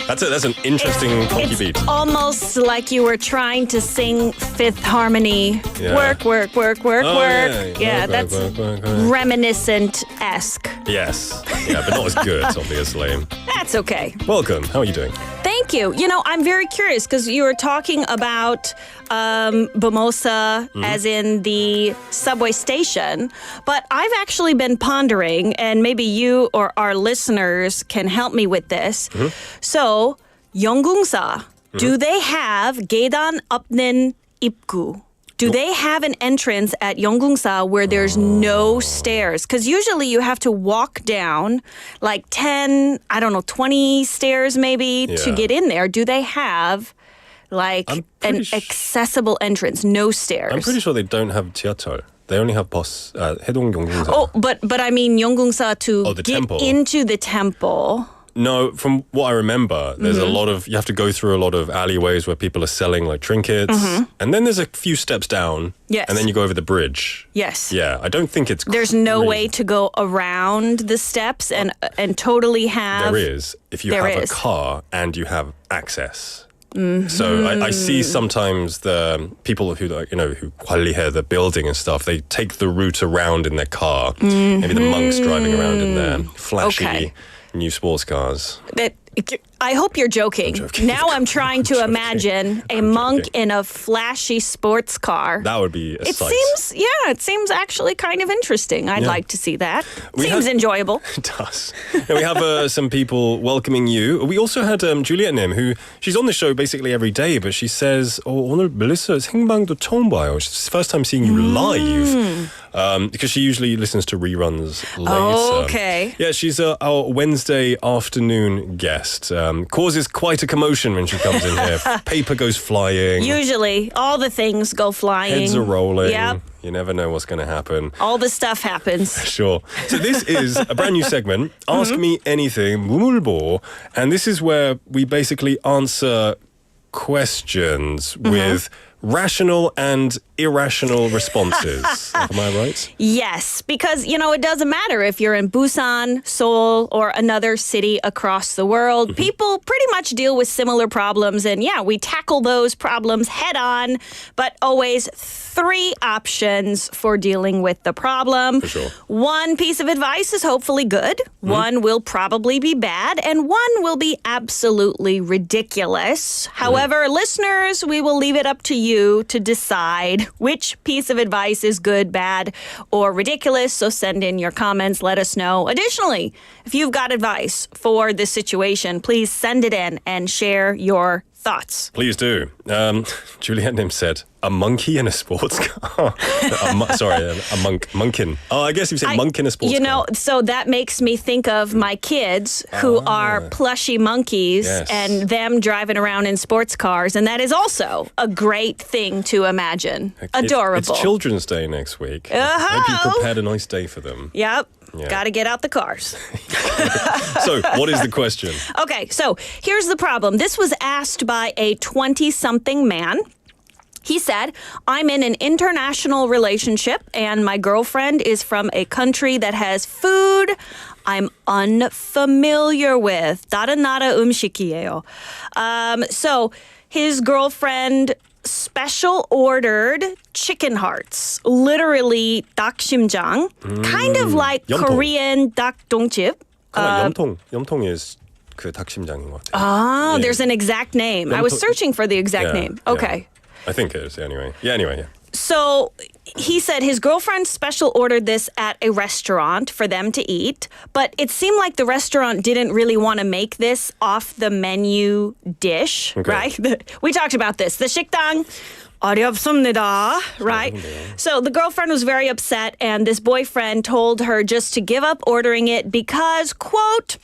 That's an interesting funky beat. Almost like you were trying to sing Fifth Harmony. Yeah. Work. Yeah, that's work. reminiscent-esque. Yes. Yeah, but not as good, obviously. That's okay. Welcome. How are you doing? Thank you. You know, I'm very curious because you were talking about Bumosa as in the subway station, but I've actually been pondering, and maybe you or our listeners can help me with this. So, 영궁사. Do they have 계단 없는 입구? Do they have an entrance at 영궁사 where there's no stairs? Because usually you have to walk down like 10, 20 stairs maybe to get in there. Do they have like an accessible entrance, no stairs? I'm pretty sure they don't have 지하철. They only have bus, 해동 영궁사. Oh, but I mean 영궁사 to the get temple. into the temple. No, from what I remember, there's a lot of, you have to go through a lot of alleyways where people are selling like trinkets. And then there's a few steps down. Yes. And then you go over the bridge. Yes. Yeah, I don't think it's There's no way to go around the steps and totally have... There is, if you have a car and you have access. So I see sometimes the people who who 관리해 the building and stuff, they take the route around in their car. Maybe the monks driving around in their flashy new sports cars. I hope you're joking. Now I'm trying to imagine a monk in a flashy sports car. That would be a sight. It seems actually kind of interesting. I'd like to see that. Seems enjoyable. It does. And we have some people welcoming you. We also had Juliet Nim, who she's on the show basically every day, but she says, 오늘 멜리사 생방도 처음 봐요. It's the first time seeing you live. Because she usually listens to reruns later. Okay. Yeah, she's our Wednesday afternoon guest. Causes quite a commotion when she comes in here. Paper goes flying. Usually, all the things go flying. Heads are rolling. Yep. You never know what's going to happen. All the stuff happens. Sure. So this is a brand new segment, Ask Me Anything, 무물보. And this is where we basically answer questions with rational and irrational responses. Am I right? Yes, because, it doesn't matter if you're in Busan, Seoul, or another city across the world. People pretty much deal with similar problems, and we tackle those problems head on, but always 3 options for dealing with the problem. For sure. 1 piece of advice is hopefully good, 1 will probably be bad, and 1 will be absolutely ridiculous. However, listeners, we will leave it up to you to decide which piece of advice is good, bad, or ridiculous. So send in your comments, let us know. Additionally, if you've got advice for this situation, please send it in and share your thoughts. Please do. Juliet Nim said, a monkey in a sports car. a monkin. Oh, I guess you say monk in a sports car. So that makes me think of my kids who are plushy monkeys and them driving around in sports cars. And that is also a great thing to imagine. Adorable. It's Children's Day next week. Hope you prepared a nice day for them. Yep. Yeah. Got to get out the cars. So, what is the question? Okay, so here's the problem. This was asked by a 20-something man. He said, I'm in an international relationship and my girlfriend is from a country that has food I'm unfamiliar with. 다른 나라 음식이에요. So his girlfriend special ordered chicken hearts, literally 닭심장, kind of like 염통. Korean 닭똥집. 염통 is 그 닭심장인 것 같아요. There's an exact name. I was searching for the exact name. Okay. I think it is, anyway. Yeah. So he said his girlfriend special ordered this at a restaurant for them to eat, but it seemed like the restaurant didn't really want to make this off the menu dish, right? We talked about this. The 식당 어렵습니다, right? So the girlfriend was very upset, and this boyfriend told her just to give up ordering it because, quote,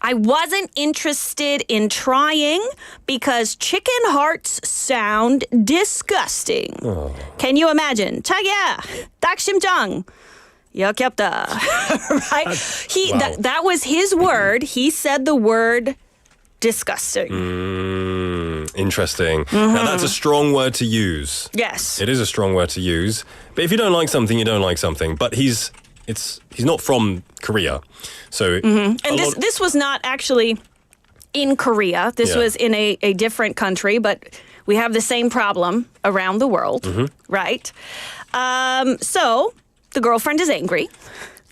I wasn't interested in trying because chicken hearts sound disgusting. Can you imagine? 자기야, 닭심장. 역겹다. Right? That was his word. He said the word disgusting. Interesting. Now, that's a strong word to use. Yes. It is a strong word to use. But if you don't like something, you don't like something. But he's not from Korea. So and this was not actually in Korea. This was in a different country, but we have the same problem around the world, right? So the girlfriend is angry.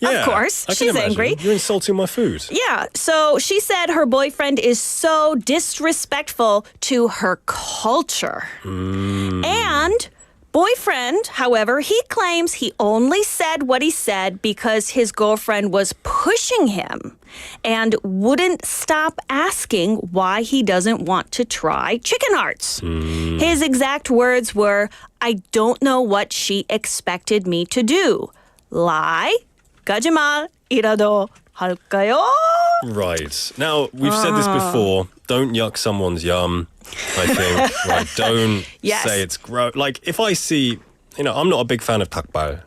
Of course, she's angry. You're insulting my food. Yeah, so she said her boyfriend is so disrespectful to her culture. And Boyfriend, however, he claims he only said what he said because his girlfriend was pushing him and wouldn't stop asking why he doesn't want to try chicken hearts. His exact words were, I don't know what she expected me to do. Lie? 거짓말이라도 할까요? Right. Now, we've said this before. Don't yuck someone's yum, I think. Right. Don't say it's gross. Like, if I see, I'm not a big fan of 닭발.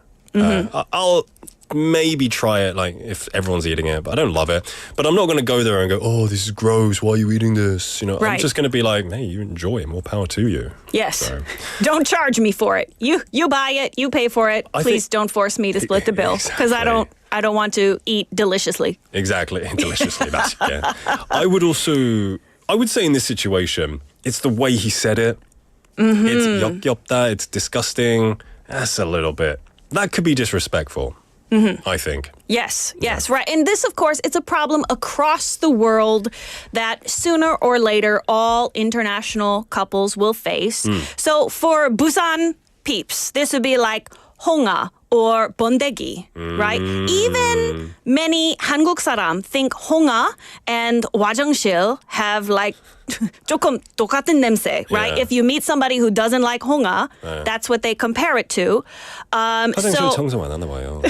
I'll maybe try it, like, if everyone's eating it, but I don't love it. But I'm not going to go there and go, oh, this is gross. Why are you eating this? I'm just going to be like, hey, you enjoy it. More power to you. Yes. So. Don't charge me for it. You buy it. You pay for it. Please don't force me to split the bill because I don't want to eat deliciously. Exactly. Deliciously. That's, yeah. I would say in this situation, it's the way he said it. It's 역겹다. It's disgusting. That's a little bit. That could be disrespectful. I think. Yes, right. And this, of course, it's a problem across the world that sooner or later all international couples will face. So for Busan peeps, this would be like 홍아 or 번데기, right? Even many 한국 사람 think 홍아 and 화장실 have like 조금 똑같은 냄새, right? Yeah. If you meet somebody who doesn't like 홍아, that's what they compare it to. 화장실 청소 안 하나 봐요.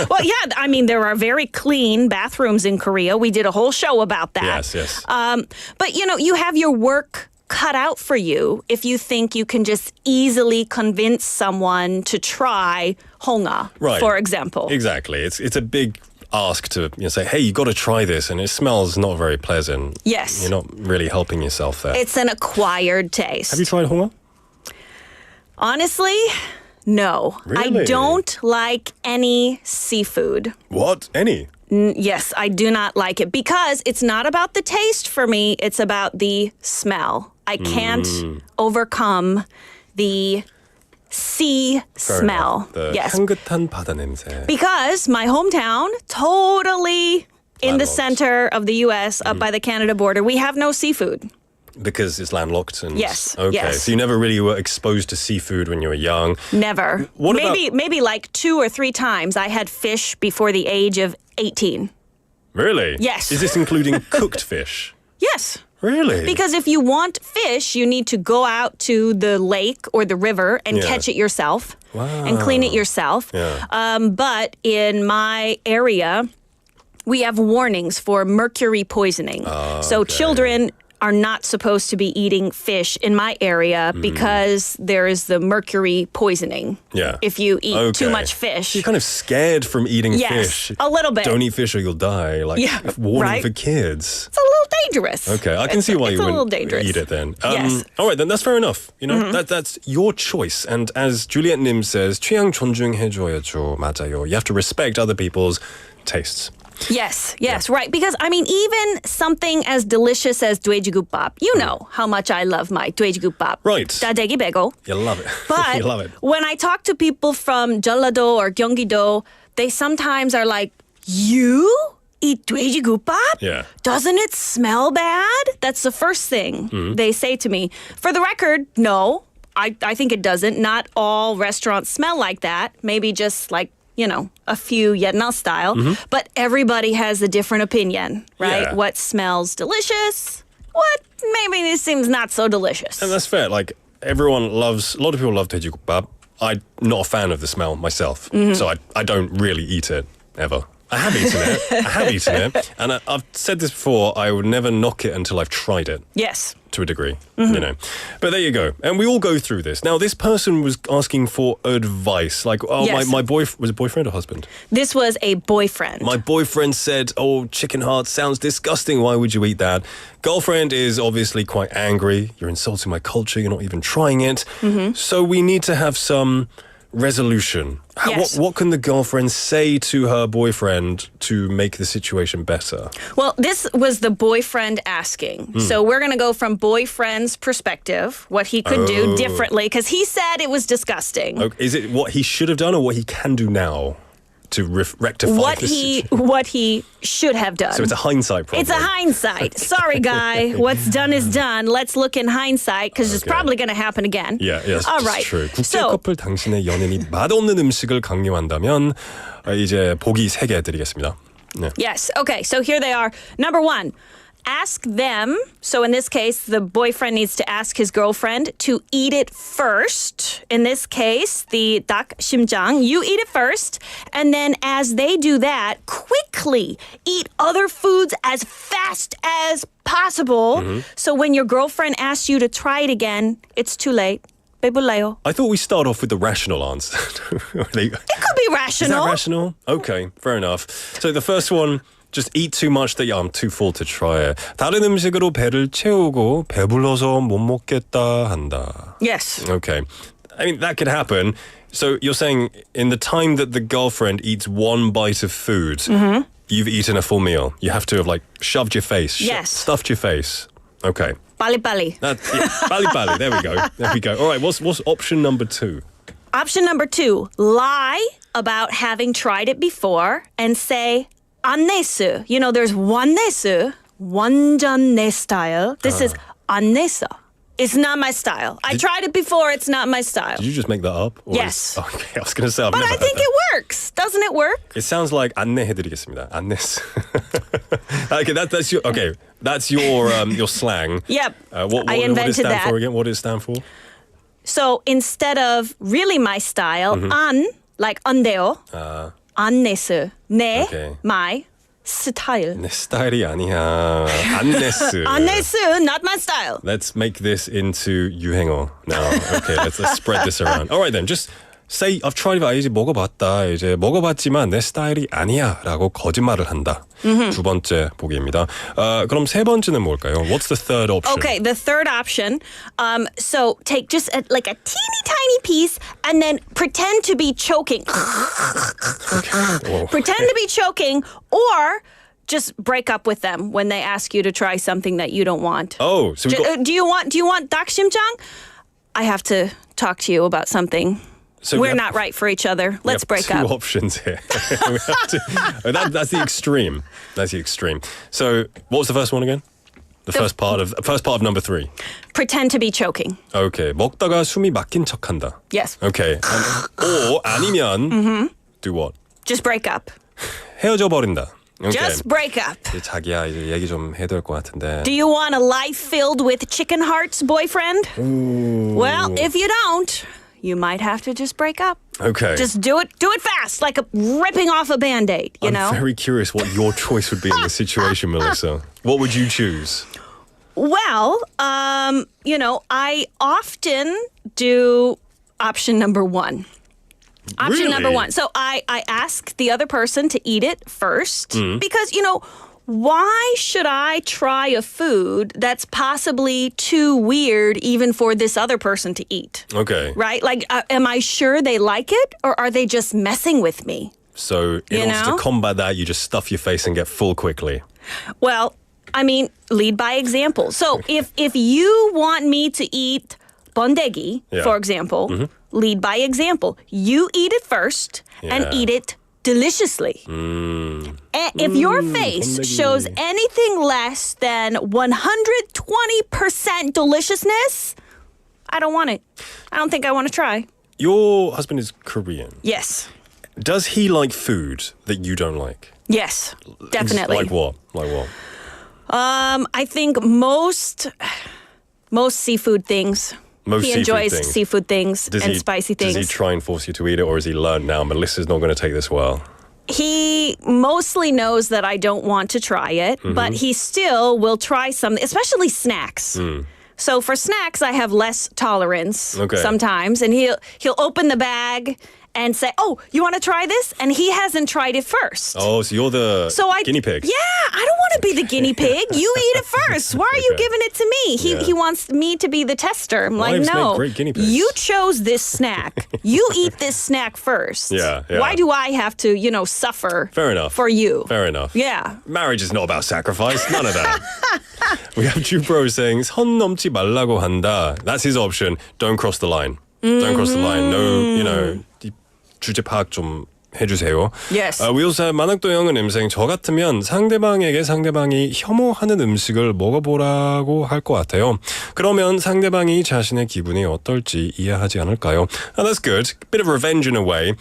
Well, yeah, I mean, there are very clean bathrooms in Korea. We did a whole show about that. Yes. But, you have your work cut out for you if you think you can just easily convince someone to try honga, for example. Exactly. It's a big ask to say, hey, you got to try this, and it smells not very pleasant. Yes. You're not really helping yourself there. It's an acquired taste. Have you tried honga? Honestly, no. Really? I don't like any seafood. What? Any? Yes, I do not like it because it's not about the taste for me. It's about the smell. I can't overcome the sea smell. The yes. 향긋한 바다 냄새. Because my hometown, totally in the center of the U.S., up by the Canada border, we have no seafood. Because it's landlocked and yes. Okay, yes. so you never really were exposed to seafood when you were young. Never. Maybe like 2 or 3 times I had fish before the age of 18. Really? Yes. Is this including cooked fish? Yes. Really? Because if you want fish, you need to go out to the lake or the river and catch it yourself and clean it yourself. Yeah. But in my area, we have warnings for mercury poisoning. So children are not supposed to be eating fish in my area because there is the mercury poisoning. Yeah. If you eat too much fish. You're kind of scared from eating fish. Yes, a little bit. Don't eat fish or you'll die. Like, warning for kids. It's a little dangerous. Okay, I can see why you wouldn't dangerous. eat it then. Yes. All right, then that's fair enough. That's your choice. And as Juliet Nim says, 취향 존중해줘야죠. 맞아요. You have to respect other people's tastes. Yes, right. Because, I mean, even something as delicious as 돼지국밥, you know how much I love my 돼지국밥. Right. 다대기 베고. You love it. But you love it. when I talk to people from 전라도 or 경기도, they sometimes are like, you eat 돼지국밥? Yeah. Doesn't it smell bad? That's the first thing they say to me. For the record, no, I think it doesn't. Not all restaurants smell like that. Maybe just like, a few 옛날 style. But everybody has a different opinion, right? Yeah. What smells delicious? What maybe seems not so delicious? And that's fair. Like, a lot of people love 돼지국밥. I'm not a fan of the smell myself. So I don't really eat it, ever. I have eaten it. And I've said this before, I would never knock it until I've tried it. Yes. To a degree, But there you go. And we all go through this. Now, this person was asking for advice. Like, my boyfriend, was it boyfriend or husband? This was a boyfriend. My boyfriend said, chicken heart sounds disgusting. Why would you eat that? Girlfriend is obviously quite angry. You're insulting my culture. You're not even trying it. So we need to have some resolution. Yes. What can the girlfriend say to her boyfriend to make the situation better? Well, this was the boyfriend asking. So we're going to go from boyfriend's perspective, what he could do differently, because he said it was disgusting. Okay. Is it what he should have done or what he can do now? to rectify what he should have done. So it's a hindsight problem. It's a hindsight. Sorry, guy. What's done is done. Let's look in hindsight because it's probably going to happen again. Yeah, yes, all that's right. true. 국제 커플 당신의 연인이 맛없는 음식을 강요한다면 이제 보기 3개 드리겠습니다. 네. Yes. Okay. So here they are. Number 1. Ask them, so in this case, the boyfriend needs to ask his girlfriend to eat it first. In this case, the 닭 심장, you eat it first. And then as they do that, quickly eat other foods as fast as possible. So when your girlfriend asks you to try it again, it's too late. 배불러요. I thought we start off with the rational answer. It could be rational. Is that rational? Okay, fair enough. So the first one, just eat too much that I'm too full to try it. 다른 음식으로 배를 채우고 배불러서 못 먹겠다 한다. Yes. Okay. I mean, that could happen. So you're saying in the time that the girlfriend eats one bite of food, you've eaten a full meal. You have to have like shoved your face, yes. stuffed your face. Okay. 빨리빨리. 빨리빨리. There we go. There we go. All right, what's option number 2? Option number 2, lie about having tried it before and say, 안 냈어. You know, there's one 냈어, 완전 내 style. This is 안 냈어. It's not my style. I tried it before. It's not my style. Did you just make that up? Yes. Okay, I was going to say I've but never I think heard it works. Doesn't it work? It sounds like 안내해드리겠습니다. 안냈어. Okay, that's your slang. Yep. What I did it invented stand that. for again? What did it stand for? So instead of really my style, 안, like 안 돼요. 안 냈어. 내, okay. my style. 내 스타일이 아니야. 안 냈어. 안 냈어, not my style. Let's make this into 유행어 now. Okay, let's spread this around. All right then, just say I've tried it. 이제 먹어봤다. 이제 먹어봤지만 내 스타일이 아니야라고 거짓말을 한다. 두 번째 보기입니다. 그럼 세 번째는 뭘까요? What's the third option? Okay, the third option. So take just like a teeny tiny piece and then pretend to be choking. Pretend to be choking, or just break up with them when they ask you to try something that you don't want. Oh, so do you want 닭심장? I have to talk to you about something. So we're not right for each other. Let's break up. Two options here. That's the extreme. That's the extreme. So, what was the first one again? The first part of number 3. Pretend to be choking. Okay. 먹다가 숨이 막힌 척한다. Yes. Okay. Or 아니면 do what? Just break up. 헤어져 버린다. Okay. Just break up. 자기야 이제 얘기 좀 해야 될 것 같은데. Do you want a life filled with chicken hearts, boyfriend? Ooh. Well, if you don't, you might have to just break up. Okay. Just do it fast, like ripping off a Band-Aid, you know? I'm very curious what your choice would be in this situation, Melissa. What would you choose? Well, I often do option number 1. Option Really? number 1. So I ask the other person to eat it first because, why should I try a food that's possibly too weird even for this other person to eat? Okay. Right? Like, am I sure they like it or are they just messing with me? So in order to combat that, you just stuff your face and get full quickly. Well, I mean, lead by example. So if you want me to eat bondegi, for example, lead by example. You eat it first and eat it deliciously. If your face shows anything less than 120% deliciousness, I don't want it. I don't think I want to try. Your husband is Korean. Yes. Does he like food that you don't like? Yes, definitely. Like what? Like what? I think most seafood things. He enjoys seafood things and spicy things. Does he try and force you to eat it, or has he learned now, Melissa's not going to take this well? He mostly knows that I don't want to try it, but he still will try something, especially snacks. So for snacks, I have less tolerance sometimes, and he'll open the bag and say, "Oh, you want to try this?" And he hasn't tried it first. Oh, so you're the guinea pig. Yeah, I don't want to be the guinea pig. You eat it first. Why are you giving it to me? He wants me to be the tester. I'm like, no, great guinea pigs. you chose this snack. You eat this snack first. Yeah. Why do I have to, suffer Fair enough. for you? Fair enough. Yeah. Marriage is not about sacrifice. None of that. We have Jukebox saying, 선 넘지 말라고 한다. That's his option. Don't cross the line. Don't cross the line. No, 주제 파악 좀 해주세요. Yes. We also have 만학도영은 임생 저 같으면 상대방에게 상대방이 혐오하는 음식을 먹어보라고 할 것 같아요. 그러면 상대방이 자신의 기분이 어떨지 이해하지 않을까요? Oh, that's good. Bit of revenge in a way.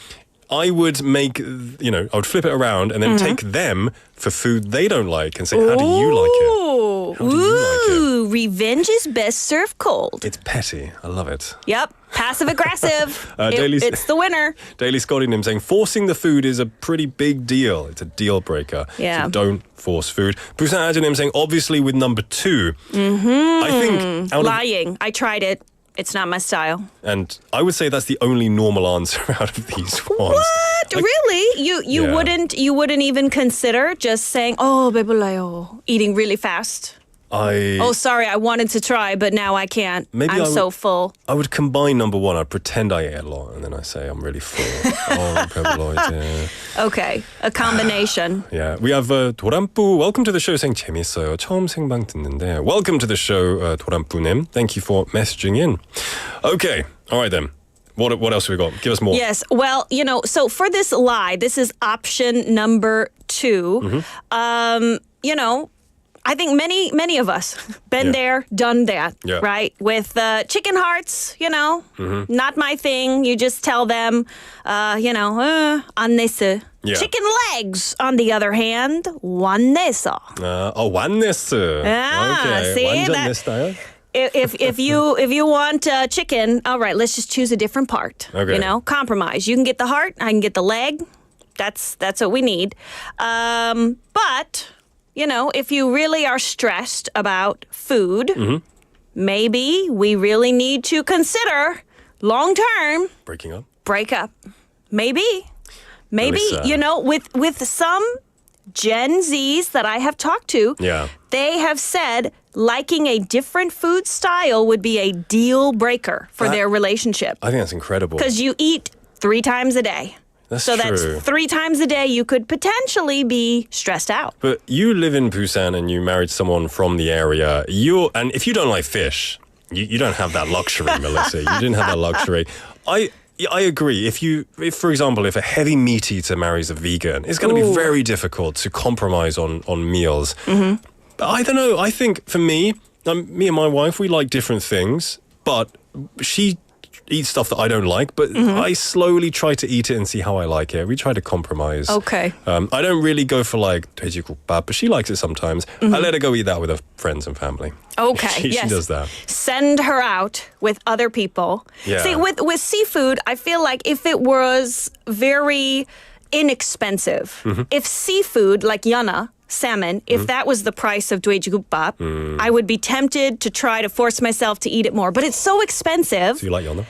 I would make, I would flip it around and then take them for food they don't like and say, how do you like it? How do you like it? Revenge is best served cold. It's petty. I love it. Yep. Passive aggressive. It's the winner. Daily Scottingham saying forcing the food is a pretty big deal. It's a deal breaker. Yeah. So don't force food. Busan Ajanim saying obviously with number 2. I think lying. I tried it. It's not my style. And I would say that's the only normal answer out of these ones. What? Really? You wouldn't even consider just saying, "Oh, 배불러요," eating really fast. Oh, sorry, I wanted to try, but now I can't. I'm so full. I would combine number 1. I'd pretend I ate a lot, and then I say I'm really full. Okay, a combination. Yeah, we have 도란뿌. Welcome to the show. saying 재밌어요. 처음 생방 듣는데. Welcome to the show, 도란뿌님. Thank you for messaging in. Okay, all right then. What else have we got? Give us more. Yes, well, so for this lie, this is option number 2. I think many of us been there, done that, right? With chicken hearts, not my thing. You just tell them, 안 냈어. Chicken legs, on the other hand, 왔냈어. 왔냈어. Okay. See 완전 냈어요? If you want chicken, all right, let's just choose a different part. Okay. Compromise. You can get the heart, I can get the leg. That's what we need. But if you really are stressed about food, maybe we really need to consider long-term break up. Maybe, with some Gen Zs that I have talked to, they have said liking a different food style would be a deal breaker for their relationship. I think that's incredible. Because you eat 3 times a day. That's true. That's 3 times a day you could potentially be stressed out. But you live in Busan and you married someone from the area. And if you don't like fish, you don't have that luxury, Melissa. You didn't have that luxury. I agree. If for example, if a heavy meat eater marries a vegan, it's going to be very difficult to compromise on meals. But I don't know. I think for me and my wife, we like different things, but she eat stuff that I don't like, but I slowly try to eat it and see how I like it. We try to compromise. Okay. I don't really go for like 돼지국밥, but she likes it sometimes. I let her go eat that with her friends and family. Okay, She does that. Send her out with other people. Yeah. See, with seafood, I feel like if it was very inexpensive, if seafood like yana, salmon, if that was the price of 돼지국밥, I would be tempted to try to force myself to eat it more. But it's so expensive. Do you like yana?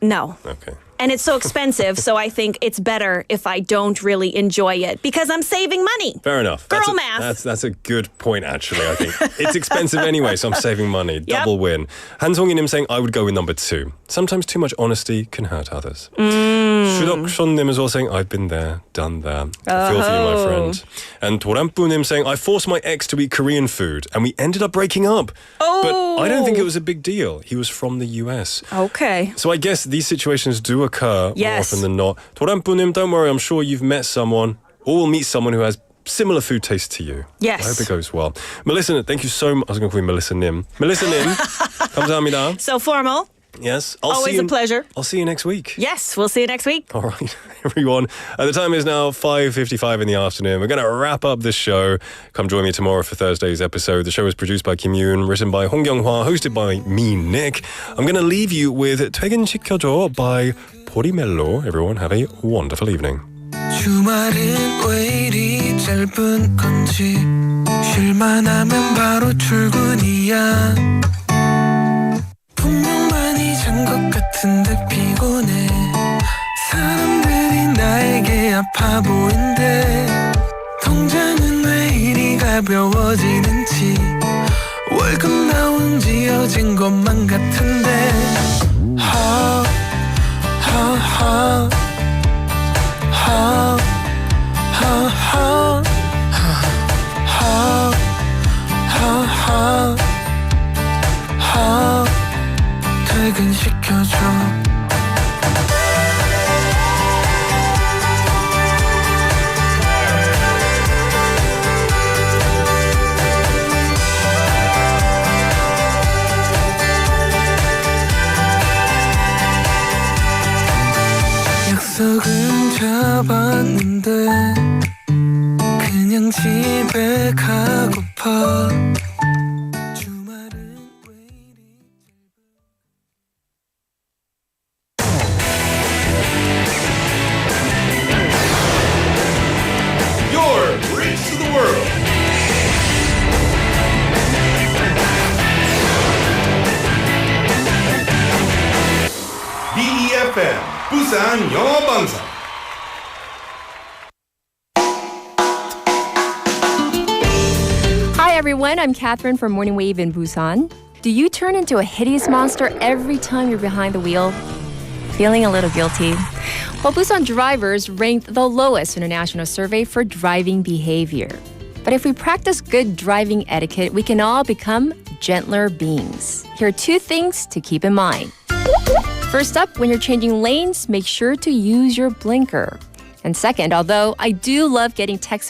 No. Okay. And it's so expensive, so I think it's better if I don't really enjoy it because I'm saving money. Fair enough. Girl math. That's a good point, actually, I think. It's expensive anyway, so I'm saving money. Double win. 한송이님 saying, I would go with number 2. Sometimes too much honesty can hurt others. 슈덕션님 is also saying, I've been there, done that. I feel for you, my friend. And 도란뿌님 saying, I forced my ex to eat Korean food, and we ended up breaking up. But I don't think it was a big deal. He was from the US. Okay. So I guess these situations do occur more often than not. 도란뿌님, don't worry, I'm sure you've met someone, or will meet someone who has similar food taste to you. Yes. I hope it goes well. Melissa, thank you so much. I was going to call you Melissa Nim. Melissa Nim, 감사합니다. So formal. Yes. Always a pleasure. I'll see you next week. Yes, we'll see you next week. All right, everyone. The time is now 5:55 in the afternoon. We're going to wrap up this show. Come join me tomorrow for Thursday's episode. The show is produced by Kim Yoon, written by Hong Kyung-hwa, hosted by me, Nick. I'm going to leave you with 퇴근시켜줘 by 보리멜로. Everyone have a wonderful evening. 주말은 왜 이리 짧은 건지 쉴만 하면 바로 출근이야 분명 많이 잔 것 같은데 피곤해 사람들이 나에게 아파 보인대 통장은 왜 이리 가벼워지는지 월급 나온 지 어진 것만 같은데 퇴근시켜줘 약속은 잡았는데 그냥 집에 가고파 Your bridge to the world. BEFM 부산 영어방송. Hi everyone, I'm Catherine from Morning Wave in Busan. Do you turn into a hideous monster every time you're behind the wheel? Feeling a little guilty? Well, Busan drivers ranked the lowest in a national survey for driving behavior. But if we practice good driving etiquette, we can all become gentler beings. Here are 2 things to keep in mind. First up, when you're changing lanes, make sure to use your blinker. And second, although I do love getting text